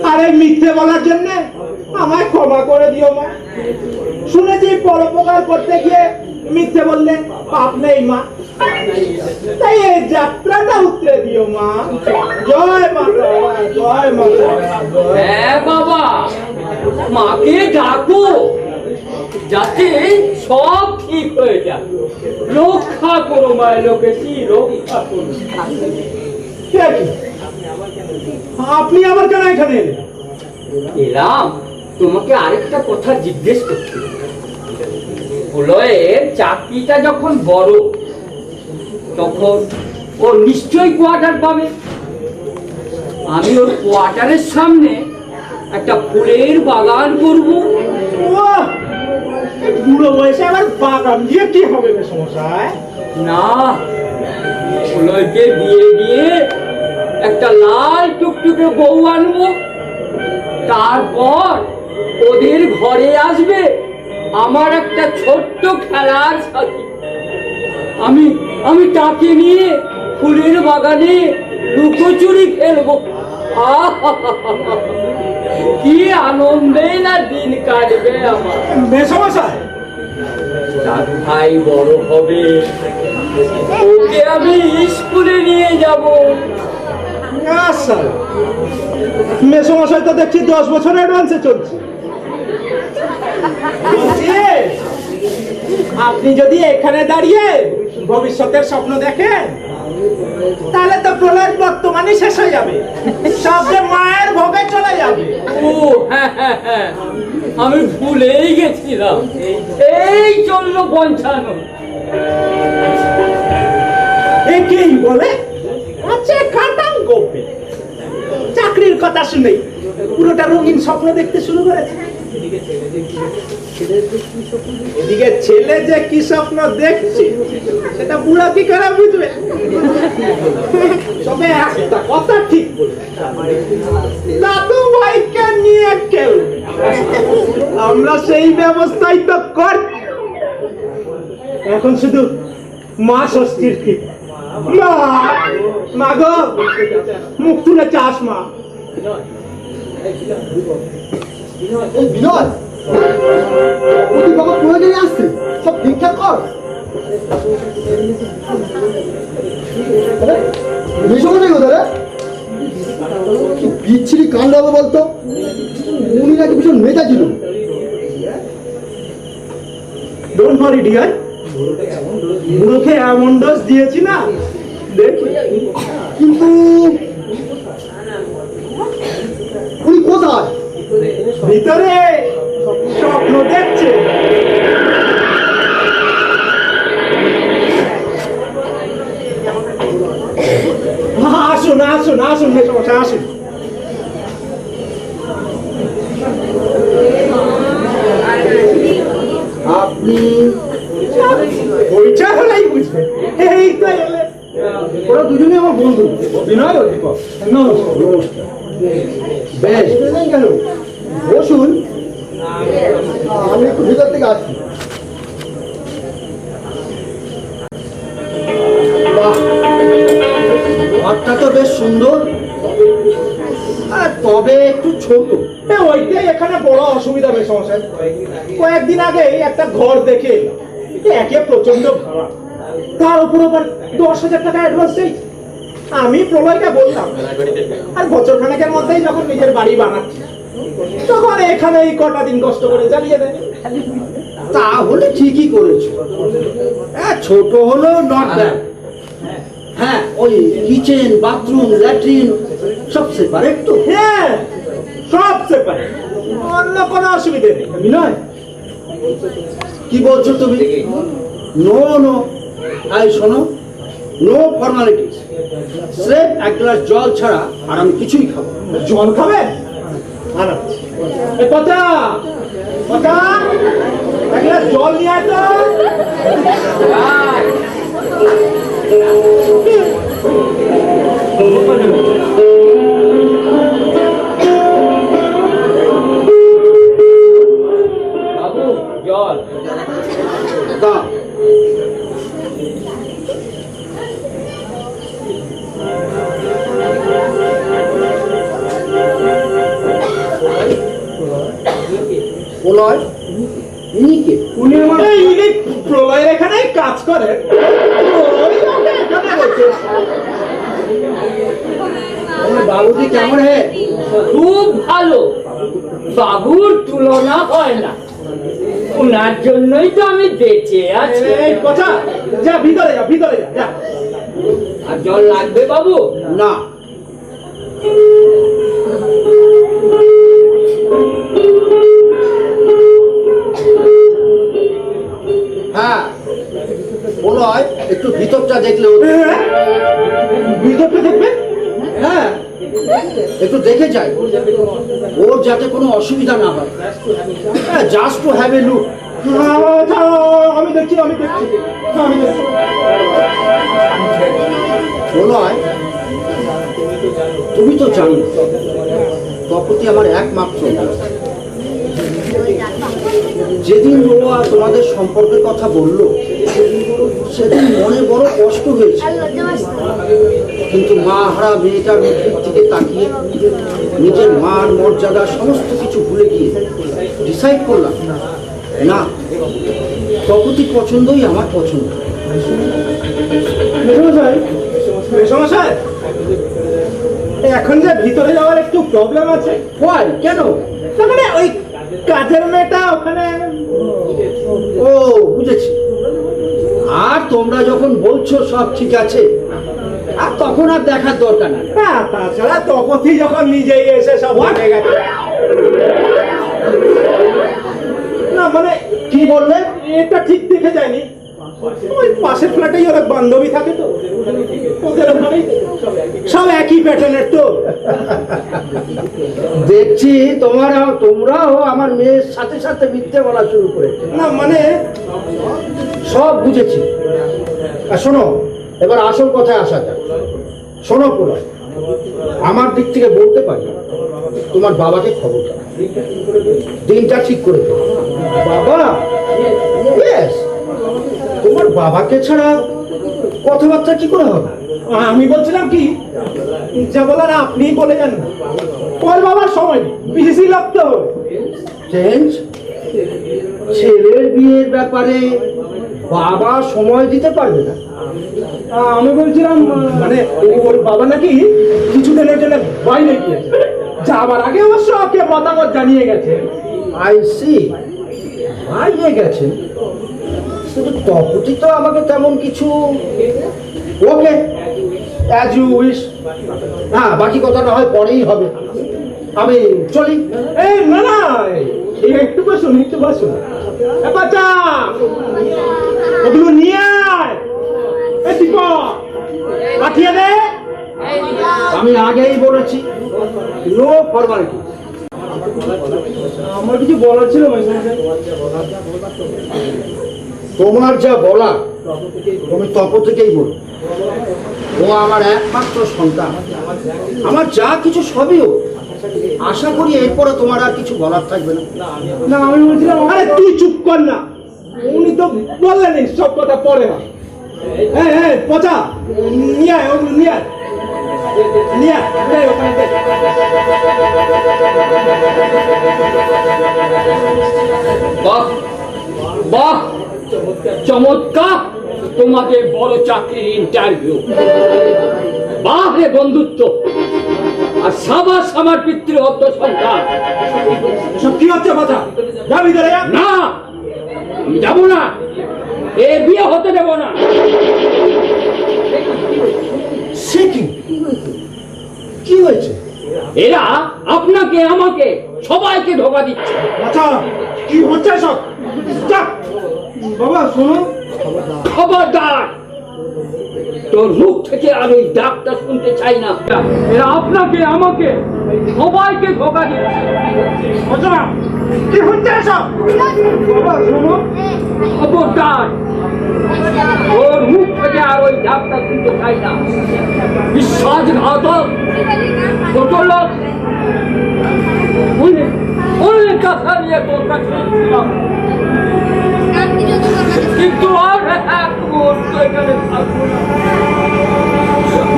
আর এই মিথ্যে বলার জন্য আমায় ক্ষমা করে দিও মা। শুনেছি পরোপকার করতে গিয়ে মিথ্যে বললে পাপ নেই মা, তাই এই যাত্রাটা উতরে দিও মা। জয় মা, জয় মা। হ্যাঁ বাবা, মাকে ডাকো যাতে সব ঠিক হয়ে যায়। রক্ষা করো মায়ের লোকেছি, রক্ষা করো। কে কি? আপনি আবার কেন এখানে এলেন? এলাম তোমাকে আরেকটা কথা জিজ্ঞেস করতে। প্রলয়ের চাকরিটা যখন বড় তখন ও নিশ্চয়ই কোয়ার্টার পাবে। আমি ওর কোয়ার্টারের সামনে একটা ফুলের বাগান করব। ওহ, এই বুড়ো বয়সে আবার বাগান দিয়ে কি হবে রে সমস্যায়? না, প্রলয়কে বিয়ে দিয়ে একটা লাল টুকটুকে বউ আনবো। তারপর ওদের ঘরে আসবে আমার একটা ছোট্ট খেলার সাথী। আমি তাকে নিয়ে ফুলের বাগানে লুকোচুরি খেলবো। কি আনন্দে না দিন কাটবে আমার। মেসমশাই, দাদু ভাই বড় হবে, ওকে আমি স্কুলে নিয়ে যাব। আচ্ছা, মেসমশাই তো দেখছি 10 বছর অ্যাডভান্সে চলছে। বলছি, আপনি যদি এখানে দাঁড়িয়ে ভবিষ্যতের স্বপ্ন দেখেন তাহলে তো প্রলয়ের বর্তমানে শেষ হয়ে যাবে, সব যে মায়ের ভোগে চলে যাবে। ও হ্যাঁ হ্যাঁ হ্যাঁ, আমি ভুলেই গেছিলাম। এই চললো 55। একেই বলে আছে খাটাং গোপে। চাকরির কথা শুনেই পুরোটা রঙিন স্বপ্ন দেখতে শুরু করেছে। এদিকে ছেলে যে কি স্বপ্ন দেখছে সেটা বুড়া কি করে বুঝবে? তবে একটা কথা ঠিক বলছে, দাদু ভাইকে নিয়ে কেউ আমরা সেই ব্যবস্থাই তো কর। এখন শুধু মা ষষ্ঠীর ঠিক। মা, মা গো, মুখ তুলে চাস মা। এই বিনয়, ওই বাবা প্রয়োজনে আসছে, সব ঠিকঠাক কর। মেসমশাই কোথায় রে? কি বিচ্ছিরি কাণ্ড হবে বলতো। উনি নাকি ভীষণ মেজা ছিল। ডোন্ট ওয়ারি ডিয়ার, বুড়োকে এমন ডোজ দিয়েছি না দেখি। কিন্তু উনি কোথায়? ভিতরে স্বপ্ন দেখছে। আসুন আসুন আসুন মেসমশাই আসুন। আপনি পরিচয় হলেই বুঝবে। এই তো এলে। ওরা দুজনেই আমার বন্ধু, বিনয় ও দীপক। নমস্কার। বেশ, কেন বসুন, আমি একটু ভিতর থেকে আসছি। বাহ, ঘরটা তো বেশ সুন্দর, তবে একটু ছোট। ওইটাই এখানে বড় অসুবিধা মেসমশাই। কয়েকদিন আগে একটা ঘর দেখে এলাম, একে প্রচন্ড ভাড়া, তার উপর আবার 10,000 টাকা অ্যাডভান্স চাই। আমি প্রলয়কে বললাম, আর বছর খানেকের মধ্যেই যখন নিজের বাড়ি বানাচ্ছি তখন এখানে এই কটা দিন কষ্ট করে জ্বালিয়ে দেয়। তাহলে ঠিকই করেছো। ছোট হলো নট ব্যাড। হ্যাঁ, ওই কিচেন, বাথরুম, ল্যাট্রিন সব সেপারেট তো। হ্যাঁ, সব সেপারেট, অন্য কোনো অসুবিধে নেই। বিনয়, কি বলছো তুমি? নো নো, আই শোনো, নো ফর্মালিটিস। স্রেফ এক গ্লাস জল ছাড়া আর আমি কিছুই খাবো না। জল খাবেন? আনাচ্ছি। এই পচা, পচা, এক গ্লাস জল নিয়ে আয় তো। বাবু জল। দাও। প্রলয় ইনি কে? উনি আমার ইনি প্রলয়ের এখানে কাজ করে। প্রলয় ওকে এখানে রেখেছে। তোমার বাবুজি কেমন হে? খুব ভালো, বাবুর তুলনা হয় না। ওনার জন্যই তো আমি বেঁচে আছি। এই পচা, যা ভিতরে যা, ভিতরে যা, যা। আর জল লাগবে বাবু? না, হ্যাঁ প্রলয় একটু ভিতরটা দেখলে হতো। ভিতরটা দেখবে? হ্যাঁ একটু দেখে যাই, ওর যাতে কোনো অসুবিধা না হয়। Just to have a look. আচ্ছা, আমি দেখছি, আমি দেখছি, আমি দেখছি। প্রলয় তুমি তো জানো তপতি আমার একমাত্র মেয়ে। যেদিন রোয়া তোমাদের সম্পর্কের কথা বলল সেদিন মনে বড় কষ্ট হয়েছে, কিন্তু মা হারা মেয়েটার মুখের দিকে তাকিয়ে নিজের মান মর্যাদা সমস্ত কিছু ভুলে গিয়ে ডিসাইড করলাম না, তপতির পছন্দই আমার পছন্দ। মেসমশাই, মেসমশাই, এখন যে ভিতরে যাওয়ার একটু প্রবলেম আছে। হয় কেন? তার মানে ওই কাজের মেয়েটা ওখানে। ও বুঝেছি। আর তোমরা যখন বলছো সব ঠিক আছে, আর তখন আর দেখার দরকার না। না, তাছাড়া তপতি যখন নিজেই এসে সব দেখে গেছে। না মানে কি বললে? এটা ঠিক দেখে যায়নি। ওই পাশের ফ্ল্যাটেই ওরা বান্ধবী থাকে তো, ওদের ওখানেই সব একই প্যাটার্নের তো। দেখছি তোমরাও আমার মেয়ের সাথে সাথে মিথ্যে বলা শুরু করেছে। না মানে সব বুঝেছি। আর শোনো, এবার আসল কথায় আসা যাক। শোনো প্রলয়, আমার দিক থেকে বলতে পারি তোমার বাবাকে খবর দাও, দিনটা ঠিক করে দাও। বাবা, Yes, তোমার বাবাকে ছাড়া কথাবার্তা কি করে হবে? আমি বলছিলাম কি, যা বলার আপনিই বলে যান না। ওর বাবার সময় নেই, বিজি লাগতে হবে। চেঞ্জ, ছেলের বিয়ের ব্যাপারে বাবা সময় দিতে পারবে না? আমি বলছিলাম মানে ওর বাবা নাকি কিছুদিনের জন্য বাইরে গিয়েছে, যাবার আগে অবশ্য ওকে মতামত জানিয়ে গেছে। আই সি, বাইরে গেছেন, কিন্তু তপতি তো আমাকে তেমন কিছু। ওকে, অ্যাজ ইউ উইশ। হ্যাঁ, বাকি কথা না হয় পরেই হবে। আমি চলি। এই না না, এই একটু বসুন, একটু বসুন। এ বাচ্চা, ওগুলো নিয়ে আয়। এ দীপক, পাঠিয়ে দে। আমি আগেই বলেছি, নো ফর্মালিটি। আমার কিছু বলার ছিল মেসমশাই। তোমার যা বলা তুমি তপতিকেই বলো। ও আমার একমাত্র সন্তান, আমার যা কিছু সবই ও। আশা করি এরপরে তোমার আর কিছু বলার থাকবে না। না আমি বলছিলাম, আরে তুই চুপ কর না, উনি তো বললেন সব কথা পরে না। হ্যাঁ হ্যাঁ পচা, নিয়ে আয়, ওগুলো নিয়ে আয়, নিয়ে আয়, দে ওখানে দে। বাহ বাহ, চমৎকার তোমাদের বড় চাকরির ইন্টারভিউ। বাহ রে বন্ধুত্ব, আর সাবাস আমার পিতৃহত্য সন্তান। সব কি হচ্ছে পচা? যা ভিতরে যা। না, আমি যাবো না, এ বিয়ে হতে দেব না। সে কি? কি হয়েছে? এরা আপনাকে আমাকে সবাইকে ধোকা দিচ্ছে। পচা, কি হচ্ছে সব? যা। বাবা শোনো, খবরদার, তোর মুখ থেকে আর ওই ডাকটা শুনতে চাই না। এরা আপনাকে আমাকে সবাইকে ধোকা দিচ্ছে। পচা, কি হচ্ছে সব? বাবা শোনো, খবরদার, ওর মুখ থেকে আর ওই ডাকটা শুনতে চাই না। বিশ্বাসঘাতক কত লোক অনেক কথা নিয়ে তোর কাছে এসেছিলাম, কিন্তু আর এক মুহূর্ত এখানে থাকবো না।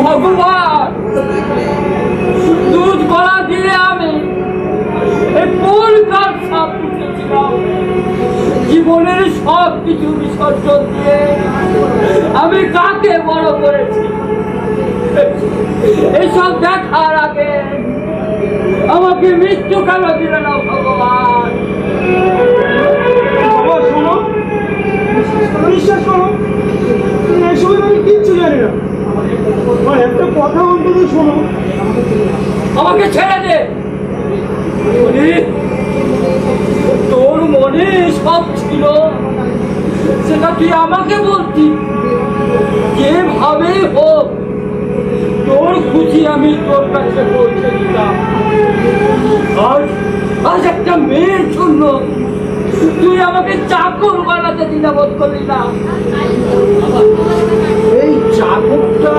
ভগবান, দুধ গলা দিয়ে আমি এই কলকার সাপ উঠেছিলাম, আমি কাকে বড় করেছি এসব দেখার আগে আমাকে মৃত্যু কেন দিলে না ভগবান? বাবা শোনো, বিশ্বাস করো, এসব আমি কিচ্ছু জানি না। আর একটা কথা অন্তত শোনো, আমাকে ছেড়ে দে। মনি, তোর মনে সব ছিল সেটা তুই আমাকে বলতি। যেভাবেই হোক তোর খুশি আমি তোর কাছে পৌঁছে দিতাম। আজ একটা মেয়ের জন্য তুই আমাকে চাকর বানাতে দ্বিধাবোধ করলি না। এই চাকরটা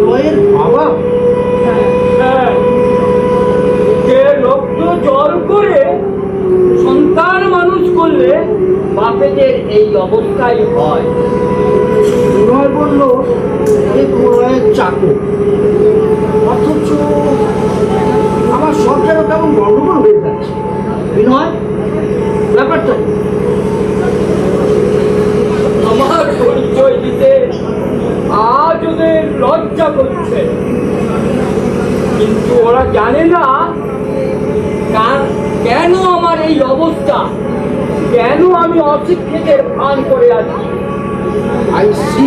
রয়ের বাবা? হ্যাঁ, যে রক্ত জল করে সন্তান মানুষ করলে বাপেদের এই অবস্থাই হয়। বিনয় বলল এ রয়ের চাকর, অথচ আমার সব যেন কেমন গন্ডগোল হয়ে যাচ্ছে। বিনয়, ব্যাপারটা কি? আমার পরিচয় দিতে আজ ওদের লজ্জা করছে, কিন্তু ওরা জানে না কেন আমার এই অবস্থা, কেন আমি অশিক্ষিতের ভান করে আছি। আই সি,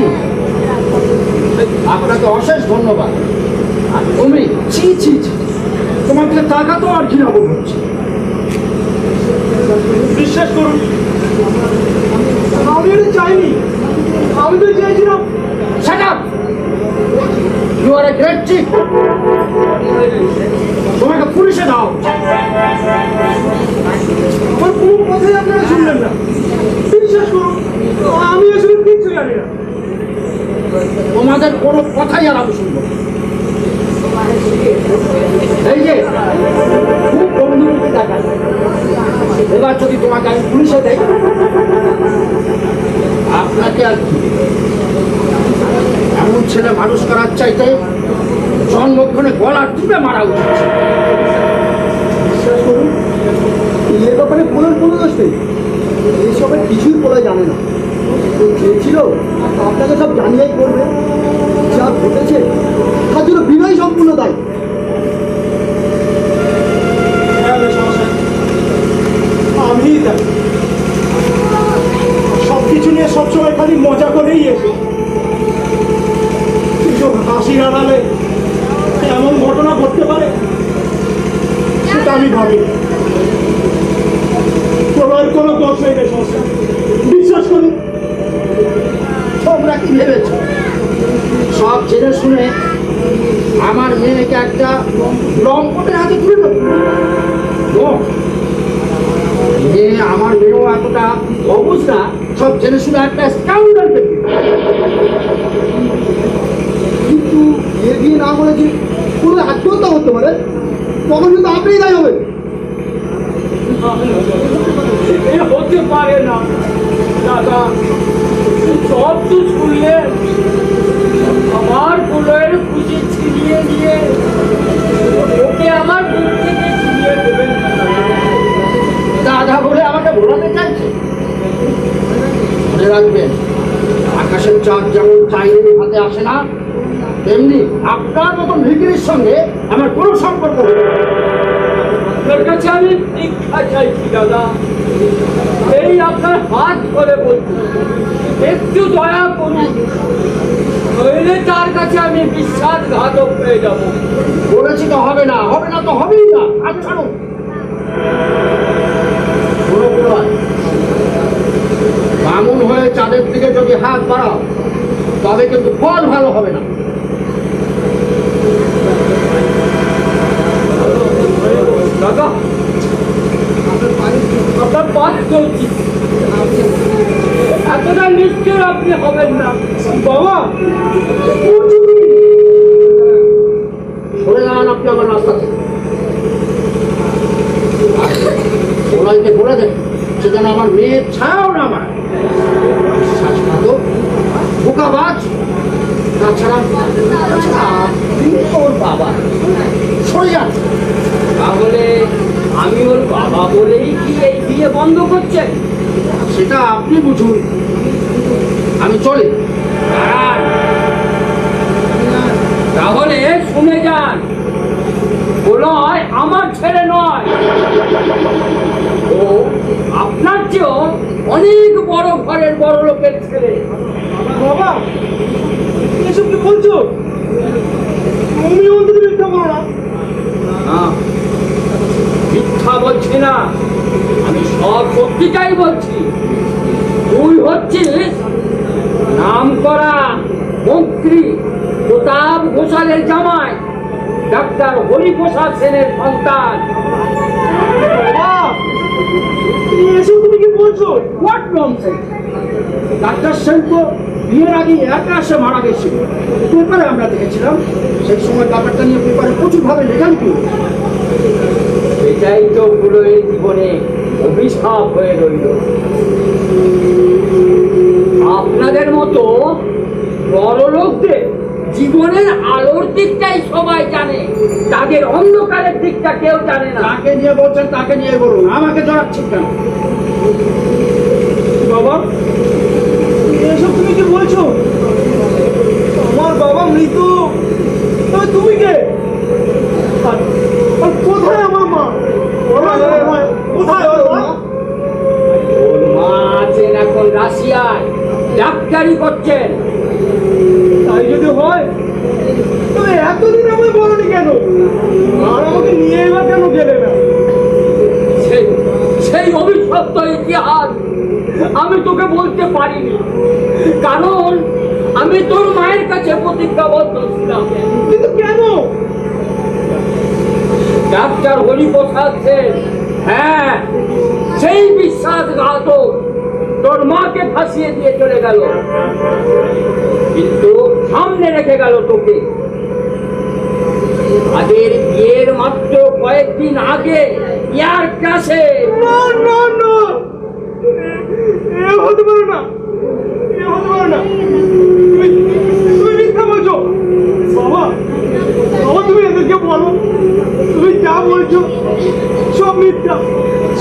আপনাকে অশেষ ধন্যবাদ। আর তুমি, ছি ছি ছি, তোমাকে টাকা তো আর ঘৃণা বোধ হচ্ছে। বিশ্বাস করুন, আমি এটা চাইনি। আমি তো চেয়েছিলাম Shut up! You are a great chief. তোমাকে পুলিশে দাও। আমার কোনো কথাই আপনারা শুনলেন না। বিশ্বাস করুন, আমি আসলে কিচ্ছু জানি না। তোমাদের কোনো কথাই আর আমি শুনবো না। এই যে খুব বন্ধুরূপে দেখা যায়। এবার যদি তোমাকে আমি পুলিশে দেই, আপনাকে আর কি? এমন ছেলে মানুষ করার চাইতে জন্মক্ষণে গলা টিপে মারা উচিত। বিশ্বাস করুন, এর ব্যাপারে কোনো দোষ নেই। এইসবের কিছুই বলা জানে না। ও চেয়েছিল আপনাকে সব জানিয়েই করবে। যা ঘটেছে তার জন্য বিনয় সম্পূর্ণ দায়ী। আমি সবকিছু নিয়ে সবসময় খালি মজা করেই এসে, কিন্তু হাসির আড়ালে এমন ঘটনা ঘটতে পারে সেটা আমি ভাবি। তোমার কোনো দোষ নেই রে সংসার, বিশ্বাস করুন। তোমরা কি ভেবেছ সব জেনে শুনে আমার মেয়েকে একটা লম্পটের হাতে তুলে দেবো? আমার মেয়েও এতটা অবুঝ না, সব জেনে শুনে একটা স্কাউন্ডার দেবে। কিন্তু এর বিয়ে না করে যে কোনো আত্মহত্যা করতে পারে, তখন কিন্তু আপনিই দায়ী হবেন। এ হতে পারে না দাদা। সব তো শুনলে আমার কোলের খুশি ছিনিয়ে নিয়ে ওকে আমার বুক থেকে ছিনিয়ে দেবেন। দাদা বলে আমাকে ভোলাতে চাইছে। মনে রাখবেন, আকাশের চাঁদ যেমন চাইলে হাতে আসে না, তেমনি আপনার মতন ভিকিরির সঙ্গে আমার কোনো সম্পর্ক নেই। আপনার কাছে আমি দীক্ষা চাইছি দাদা। এই আপনার হাত ধরে বলছি, একটু দয়া করুন, নইলে তার কাছে আমি বিশ্বাসঘাতক হয়ে যাব। বলেছি তো হবে না, হবে না তো হবেই না। আজ ছাড়ুন। বামুন হয়ে চাঁদের দিকে যদি হাত বাড়াও, তবে কিন্তু ফল ভালো হবে না। দাদা, আপনার পাঠ করছি, এতটা নিশ্চয় আপনি হবেন না। বাবা, সরে যান আপনি আমার রাস্তা থেকে। ওনাকে বলে দেন সে যেন আমার মেয়ের ছায়াও না আমার বিশ্বাসঘাতক, বোকাবাজ। তাছাড়া আপনি ওর বাবা। সরে যান। তাহলে আমি ওর বাবা বলেই কি এই বিয়ে বন্ধ করছেন? সেটা আপনি বুঝুন। আমি চলি। তাহলে শুনে যান, বলয় আমার ছেলে নয়, ও আপনার চেয়েও অনেক বড় ঘরের বড় লোকের ছেলে। বাবা এসব কি বলছো? তুমি অন্তত মিথ্যা বলো না। না, মিথ্যা বলছি না, আমি সব সত্যিটাই বলছি। তুই হচ্ছিস নাম করা মন্ত্রী প্রতাপ ঘোষালের জামাই, ডাক্তার হরিপ্রসাদ সেনের সন্তান। বাবা এসব তুমি কি বলছো? What nonsense! ডাক্তার সেন তো বিয়ের আগে একা এসে মারা গেছিল, পেপারে আমরা দেখেছিলাম। সেই সময় ব্যাপারটা নিয়ে পেপারে প্রচুরভাবে লেখালেখি হয়েছে। এটাই তো বুড়োর জীবনে অভিশাপ হয়ে রইল। আপনাদের মতো বড় লোকদের জীবনের আলোর দিকটাই সবাই জানে, তাদের অন্ধকারের দিকটা কেউ জানে না। তাকে নিয়ে বলছেন, তাকে নিয়ে বলুন, আমাকে জড়াচ্ছেন কেন? বাবা এসব তুমি কি বলছো? আমার বাবা মৃত, তবে তুমি কে? আর কোথায় আমার মা? কোথায় ওর মা? ওর মা আছেন এখন রাশিয়ায়, ডাক্তারি করছেন। তাই যদি হয় তবে এতদিন আমায় বলনি কেন? আর আমাকে নিয়ে এবার কেন গেলে না? সেই অভিশপ্ত ইতিহাস আমি তোকে বলতে পারিনি, কারণ আমি তোর মায়ের কাছে প্রতিজ্ঞাবদ্ধ ছিলাম। কিন্তু কেন? ডাক্তার হরিপ্রসাদ সেন, হ্যাঁ, সেই বিশ্বাসঘাতক তোর মাকে ফাঁসিয়ে দিয়ে চলে গেল, কিন্তু সামনে রেখে গেল তোকে। তাদের বিয়ের মাত্র কয়েকদিন আগে এয়ার ক্লাসে না না না, এ হতে পারে না, এ হতে পারে না। তুমি মিথ্যা বলছো। বাবা বাবা তুমি এদেরকে বলো, তুমি যা বলছো সব মিথ্যা,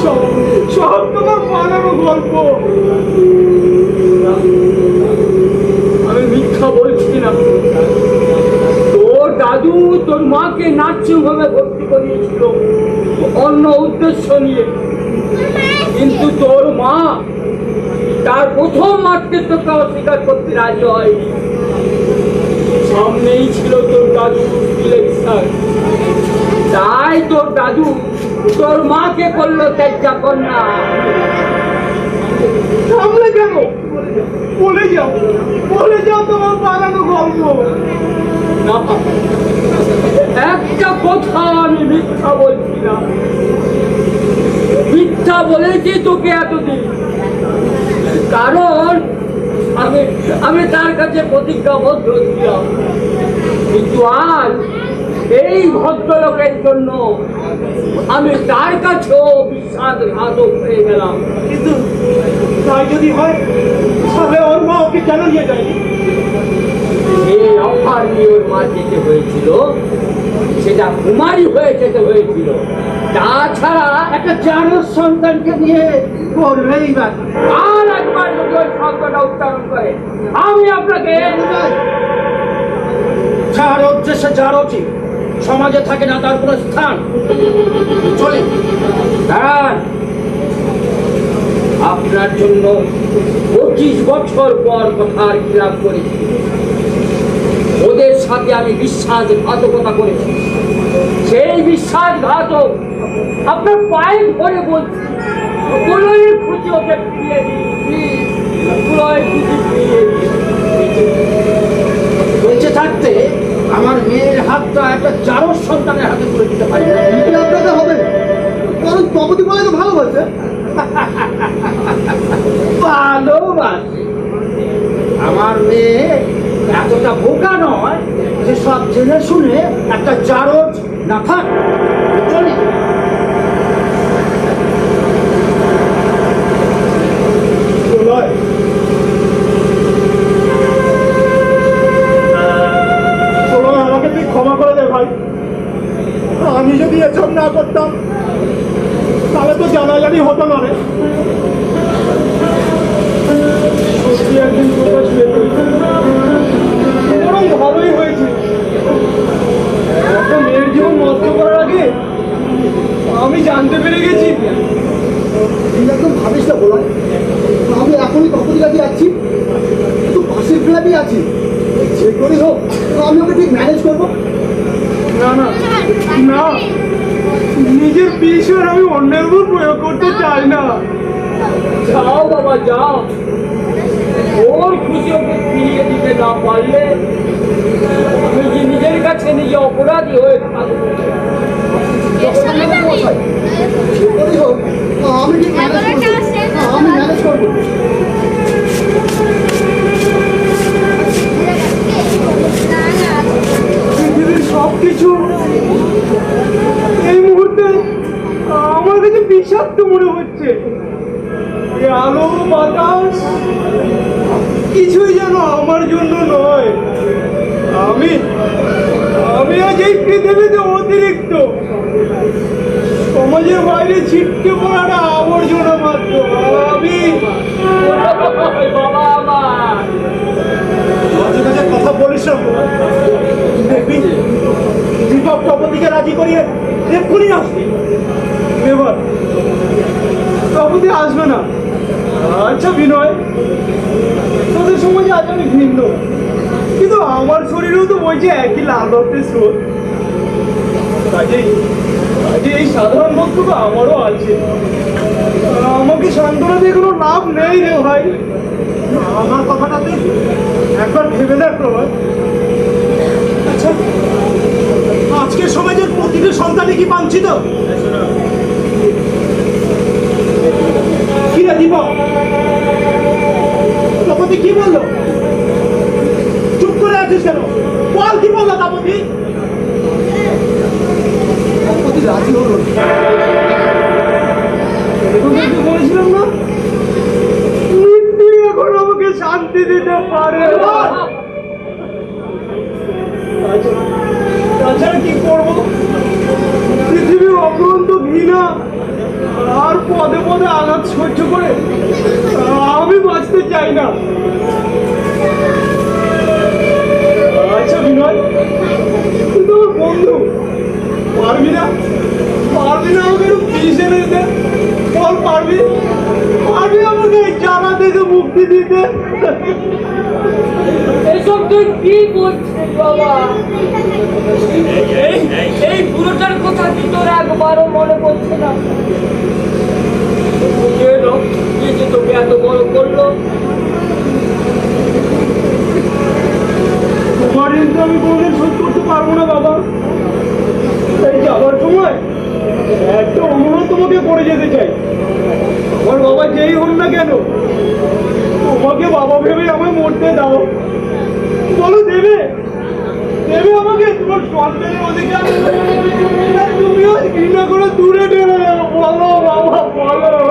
সব সব তোমার বানানো গল্প। আমি মিথ্যা বলছি না। তোর দাদু তোর মাকে নার্সিং হোমে ভর্তি করিয়েছিল অন্য উদ্দেশ্য নিয়ে, কিন্তু তোর মা তার প্রথম মাতৃত্বকে অস্বীকার করতে রাজি হয়নি। সামনেই ছিল তোর দাদু ইলেকশন, তাই তোর দাদু তোর মাকে করলো ত্যাজ্যা কন্যা। সামলে কেন? বলে যাও, বলে যাও তোমার বানানো গল্প। না, একটা কথা আমি মিথ্যা বলছি না। মিথ্যা বলেছি তোকে এতদিন, কারণ আমি তার কাছে প্রতিজ্ঞাবদ্ধ ছিলাম, কিন্তু আজ এই ভদ্রলোকের জন্য আমি তার কাছেও বিশ্বাসঘাতক হয়ে গেলাম। কিন্তু তাই যদি হয় তাহলে ওর মা ওকে কেন নিয়ে যায়নি? এই অফার নিয়ে ওর মা যেতে হয়েছিল, সেটা কুমারী হয়ে যেতে হয়েছিল। তাছাড়া একটা চারুর সন্তানকে নিয়ে করবেই বা কি? আর একবার যদি ওই শব্দটা উচ্চারণ করে, আমি আপনাকে যার উদ্দেশ্যে যার উচিত, সমাজে থাকে না তার কোনো স্থান। চলে দাঁড়ান, আপনার জন্য 25 বছর পর কথার খিলাপ করেছি। ওদের সাথে আমি বিশ্বাসঘাতকতা করেছি। সেই বিশ্বাসঘাতক আপনার পায়ে ধরে বলছি, প্রলয়ের খুঁজে ওকে ফিরিয়ে দিয়েছি, প্রলয় খুঁজে ফিরিয়ে দিয়েছি। বেঁচে থাকতে আমার মেয়ের হাতটা একটা চারর সন্তানের হাতে তুলে দিতে পারি না। এটা আপনাকে হবে, কারণ তপতি বলে তো ভালোবাসে। ভালোবাসি? আমার মেয়ে এতটা বোকা নয় যে সব জেনে শুনে একটা জারজ না থাক। চলি। আমাকে তুই ক্ষমা করে দে ভাই। আমি যদি এসব না করতাম তাহলে তো জানাজানি হতো না রে। সত্যি একদিন প্রকাশ পেত, বরং ভালোই হয়েছে। একটা মেয়ের জীবন নষ্ট করার আগে আমি জানতে পেরে গেছি। তুই একদম ভাবিস না বলার, আমি এখনই তপতির কাছে যাচ্ছি, একটু পাশের ফ্ল্যাটেই আছি, যে করেই হোক আমি ওকে ঠিক ম্যানেজ করবো। না না না, নিজের বিষয় আমি অন্যের উপর প্রয়োগ করতে চাই না। যাও বাবা যাও, ওর খুশি ওকে ফিরিয়ে দিতে না পারলে আমি যে নিজের কাছে নিজে অপরাধী হয়ে থাকবো। মশাই, যে করেই হোক আমি ঠিক ম্যানেজ করবো, আমি ম্যানেজ করবো। পৃথিবীর সবকিছু এই মুহূর্তে আমার কাছে বিষাক্ত মনে হচ্ছে। এই আলো বাতাস কিছুই যেন আমার জন্য নয়। আমি আমি আজ এই পৃথিবীতে অতিরিক্ত, সমাজের বাইরে ছিটকে পড়াটা আবর্জনা মাত্র। আমি বাবা আমার মাঝে মাঝে কথা বলিস না। দেখবি দীপক তপতিকে রাজি করিয়ে এক্ষুনি আসবি। এবার তপতি আসবে না। আচ্ছা বিনয়, তোদের সমাজে আজ আমি ভিন্ন, কিন্তু আমার শরীরেও তো বলছে একই লাল রক্তের স্রোত। কাজেই এই সাধারণ বক্তব্য আমারও আছে। আমাকে সান্ত্বনা দিয়ে কোনো লাভ নেই রে ভাই। আমার কথাটা তুই একবার ভেবে দেখ প্রভাত। আচ্ছা, আজকের সমাজের প্রতিটি সন্তানই কি বাঞ্ছিত? কি রে দীপক, তপতি কি বললো? চুপ করে আছিস কেন? বল কি বললো তপতি? তপতি রাজি হলো না। তোদেরকে বলেছিলাম না, মৃত্যু এখন আমাকে শান্তি দিতে পারে না। তাছাড়া কি করবো? পৃথিবীর অফুরন্ত ঘৃণা আর পদে পদে আঘাত সহ্য করে আমি বাঁচতে চাই না। আচ্ছা বিনয়, তুই তো আমার বন্ধু, পারবি না? পারবি না আমাকে একটু পিস এনে দিতে? বল পারবি? পারবি আমাকে এই জ্বালা থেকে মুক্তি দিতে? এসব তুই কি বলছিস বাবা? এই পুরোটার কথা কি তোর একবারও মনে পড়ছে না? কে যে তোকে এত বড় করলো? তোমার ঋণ তো আমি কোনোদিন শোধ করতে পারবো না বাবা। এই যাবার সময় একটা অনুরোধ তোমাকে করে যেতে চাই। আমার বাবা যেই হন না কেন, তোমাকে বাবা ভেবে আমায় মরতে দাও। বলো দেবে? দেবে আমাকে তোমার সন্তানের অধিকার? তুমিও ঘৃণা করে দূরে ঠেলে যাও। বলো বাবা, বলো।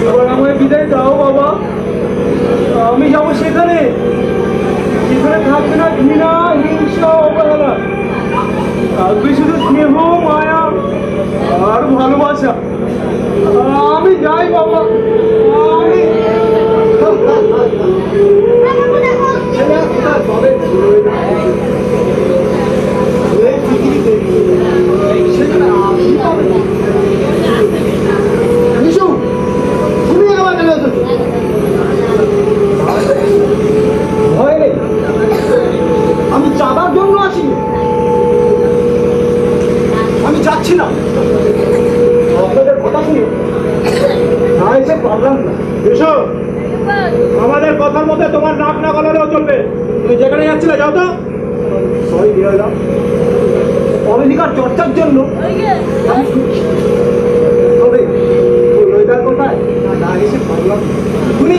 এবার আমায় বিদায় দাও বাবা। আমি যাবো সেখানে, যেখানে থাকবে না ঘৃণা, হিংসা, অবহেলা, থাকবে শুধু স্নেহ, মায়া আর ভালোবাসা। আমি যাই বাবা, আমি এই পৃথিবীতে সেখানে আপনি পাবেন না। নিশু, তুমি আবার চলে এসেছো। ভয় নেই, আমি চাঁদার জন্য আসিনি। আমি যাচ্ছি না। আপনাদের কথা শুনে না এসে পারলাম না। এসো, আমাদের কথার মধ্যে তোমার নাক না গলালেও চলবে। তুমি যেখানে যাচ্ছিলে যাও তো। সরি বিরয়দা, অধিকার চর্চার জন্য আমি দুঃখিত। তবে ওই রবিবার কোথায় না এসে পারলাম না। উনি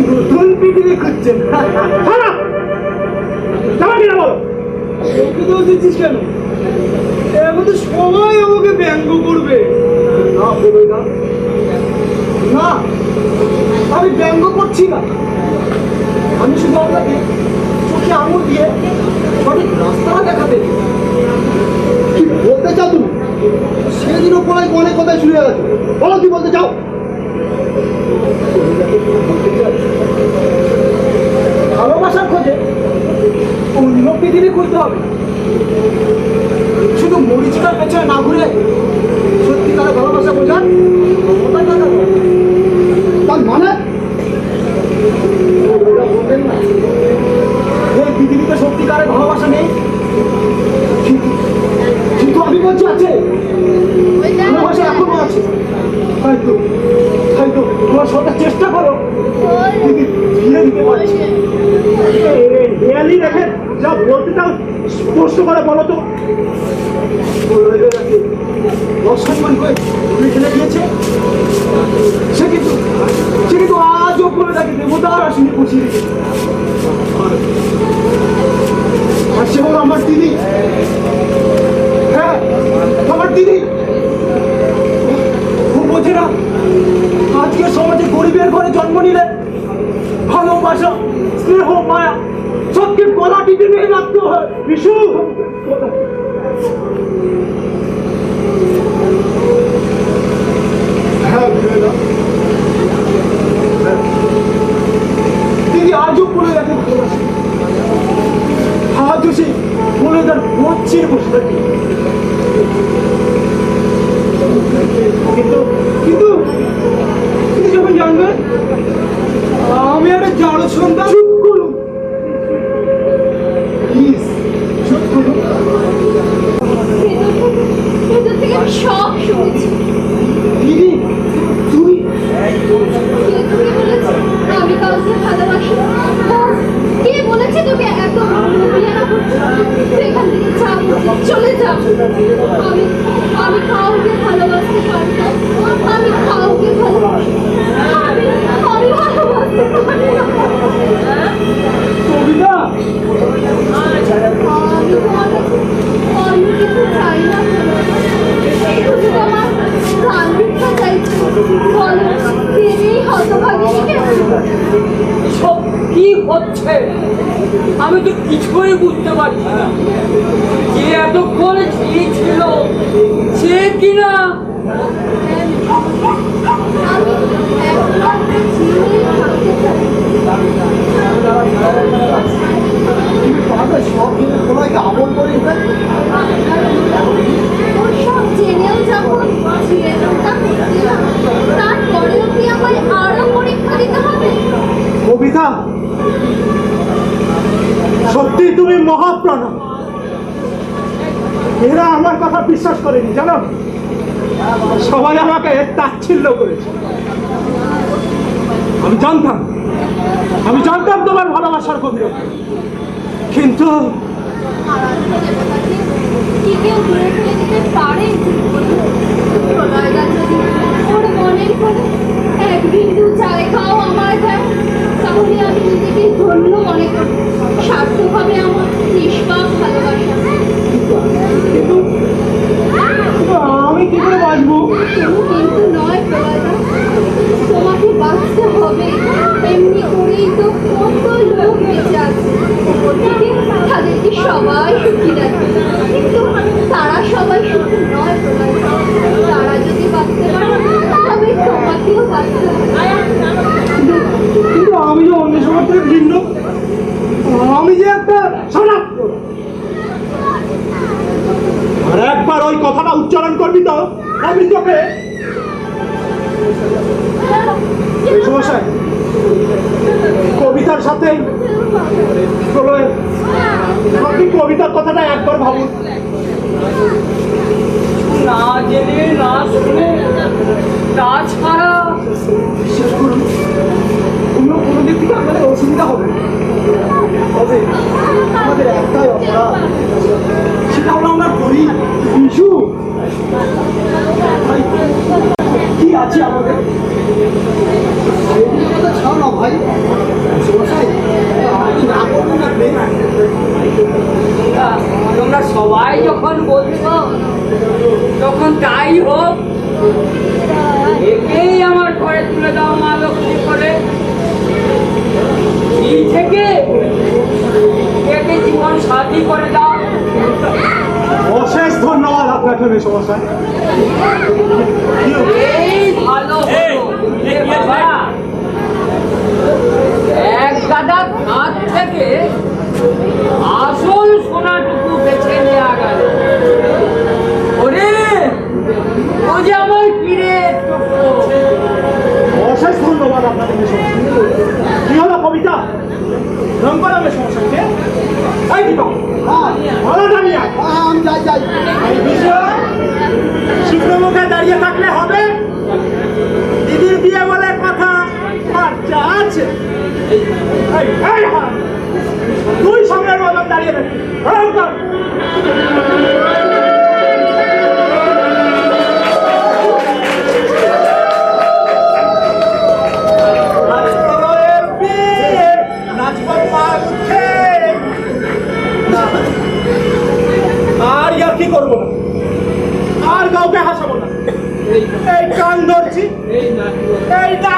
নতুন পৃথিবী খুঁজছেন। খারাপ যাওয়া কিনা বলো। ওকে দোষ দিচ্ছিস কেন? এখন তো সবাই আমাকে ব্যঙ্গ করবে। না রবিবার, না, আমি ব্যঙ্গ করছি না। আমি শুধু আপনাকে চোখে আঙুল দিয়ে সঠিক রাস্তাটা দেখাতে। কি বলতে চাও তুমি? সেদিনও পড়াই অনেক কথায় শুনে গেছে। বলো কি বলতে চাও? ভালোবাসার খোঁজে অন্য পৃথিবী খুঁজতে হবে, শুধু মরিচিকার পেছনে না ঘুরে সত্যিকারের ভালোবাসা বোঝার ক্ষমতা দেখাতে হবে। তার মানে বলবেন না এই পৃথিবীতে সত্যিকারের ভালোবাসা নেই, কিন্তু আমি বলছি আছে, ভালোবাসা এখনো আছে। তাই তো তোমার সবটা চেষ্টা করো, দিদি ধীরে দিতে পারছি। রিয়ালি রেখে যা বলতে চাও স্পষ্ট করে বলো তো। অসম্মান করে ফেলে দিয়েছে, সে কিন্তু আজও করে তাকে দেবতার আসনে বসিয়ে রেখেছে। আর সে হলো আমার দিদি, হ্যাঁ আমার দিদি। ও বোঝে না আজকে সমাজে গরিবের ঘরে জন্ম নিলে ভালোবাসা, স্নেহ, মায়া সবকে গলা টিপে নিয়ে রাখতে হয়। বিশু হ্যাঁ দিদি আজও বলে রাখে ভালোবাসে, আজও সে বলে তার বচ্ছির বসে থাকে। কিন্তু কিন্তু তিনি যখন জানবেন আমি একটা জাড়ো সন্তান, চুপ করুন প্লিজ, চুপ করুন। ভেতর থেকে আমি সব শুনেছি। দিদি তুই কে তোকে বলেছে আমি কাউকে ভালোবাসি? কে বলেছে তোকে এত বিয়ে না করতে? তুই এখান থেকে যা, চলে যা। আমি আমি কাউকে ভালোবাসতে পারি না। আমি কাউকে ভালোবাসি না। আমি ভালোবাসতে পারি না। কবিতা আমি অন্য কিছু চাই না। শুধু আমার গান্ধিকটা চাইছি। বলো তিনি হতভাগিনীকে সব কি হচ্ছে আমি তো কিছুই বুঝতে পারছি না। যে এতক্ষণ ছিল সে কিনা আমি একমাত্র জীবনে থাকতে চাই। তুমি পারবে সব কিছু তোমাকে আপন করে নিতে? ওর সব জেনেও যখন ছেলেটা করতে না, তারপরেও কি আমায় আরো পরীক্ষা দিতে হবে? কবিতা, সত্যি তুমি মহাপ্রাণা। এরা আমার কথা বিশ্বাস করেনি জানো, সবাই আমাকে তাচ্ছিল্য করেছে। আমি জানতাম তোমার ভালোবাসার গভীরতা, কিন্তু কি কেউ দূরে ফেলে দিতে পারে? প্রলয়দা যদি ওর মনের করে এক বিন্দু জায়গাও আমার দেয়, তাহলে আমি নিজেকে ধন্য মনে করি। স্বার্থভাবে আমার নিষ্পাপ ভালোবাসা। কিন্তু আমি কি করে বাঁচবো? কিন্তু নয় প্রলয়দা, তোমাকে বাঁচতে হবে। এমনি করেই তো কত লোক বেঁচে আছে, তাদেরকে সবাই সুখী রাখে, কিন্তু তারা সবাই সুখী নয় প্রলয়দা। তারা যদি বাঁচতে পারে তবে তোমাকেও বাঁচতে হবে। কিন্তু আমি যে অন্য সবার থেকে ভিন্ন, আমি যে একটা শোনাক্ত। আর একবার ওই কথাটা উচ্চারণ করবি তো আমি তোকে এই সমস্যায় কবিতার সাথে প্রলয়। আপনি কবিতার কথাটা একবার ভাবুন। না জেনে না শুনে তাছাড়া বিশ্বাস করুন কোনো দিক থেকে আমাদের অসুবিধা হবে না। তবে আমাদের একটাই অপরাধ, সেটা হলো আমরা করি বিশু। কি আছে আমাদের? সেদিনের কথা ছাড়ো না ভাই, মশাই, আপনি না করবেন না প্লিজ। তোমরা সবাই যখন বলছো তখন তাই হোক। একেই আমার ঘরে তুলে দাও মা লক্ষ্মী করে। এই থেকে একে জীবন সাথী করে দাও। অশেষ ধন্যবাদ আপনাকে। রাখলেন এই সমস্যা? এই ভালো হলো। এ বাবা, এক গাদা হাত থেকে আসল সোনাটুকু বেছে নেওয়া গেল। ওরে, ও যে আমার কিরে টুকরো। অশেষ ধন্যবাদ আপনাদের এই সমস্যা। কি হলো কবিতা? রং করাবে সমস্যাকে? এই দীপক, ভালো দাঁড়িয়ে আয়। আমি যাই যাই। এই বিষয় শুকনো মুখে দাঁড়িয়ে থাকলে হবে? দিদির বিয়ে বলে কথা, খরচা আছে। এই হারাম, তুই সামনের মতন দাঁড়িয়ে থাকবি। রং কর। রাষ্ট্রলয়ের বিয়ে, নাচবো পাশে। না, আর ইয়ার কি করবো না, আর কাউকে হাসাবো না। এই কান ধরছি, এই না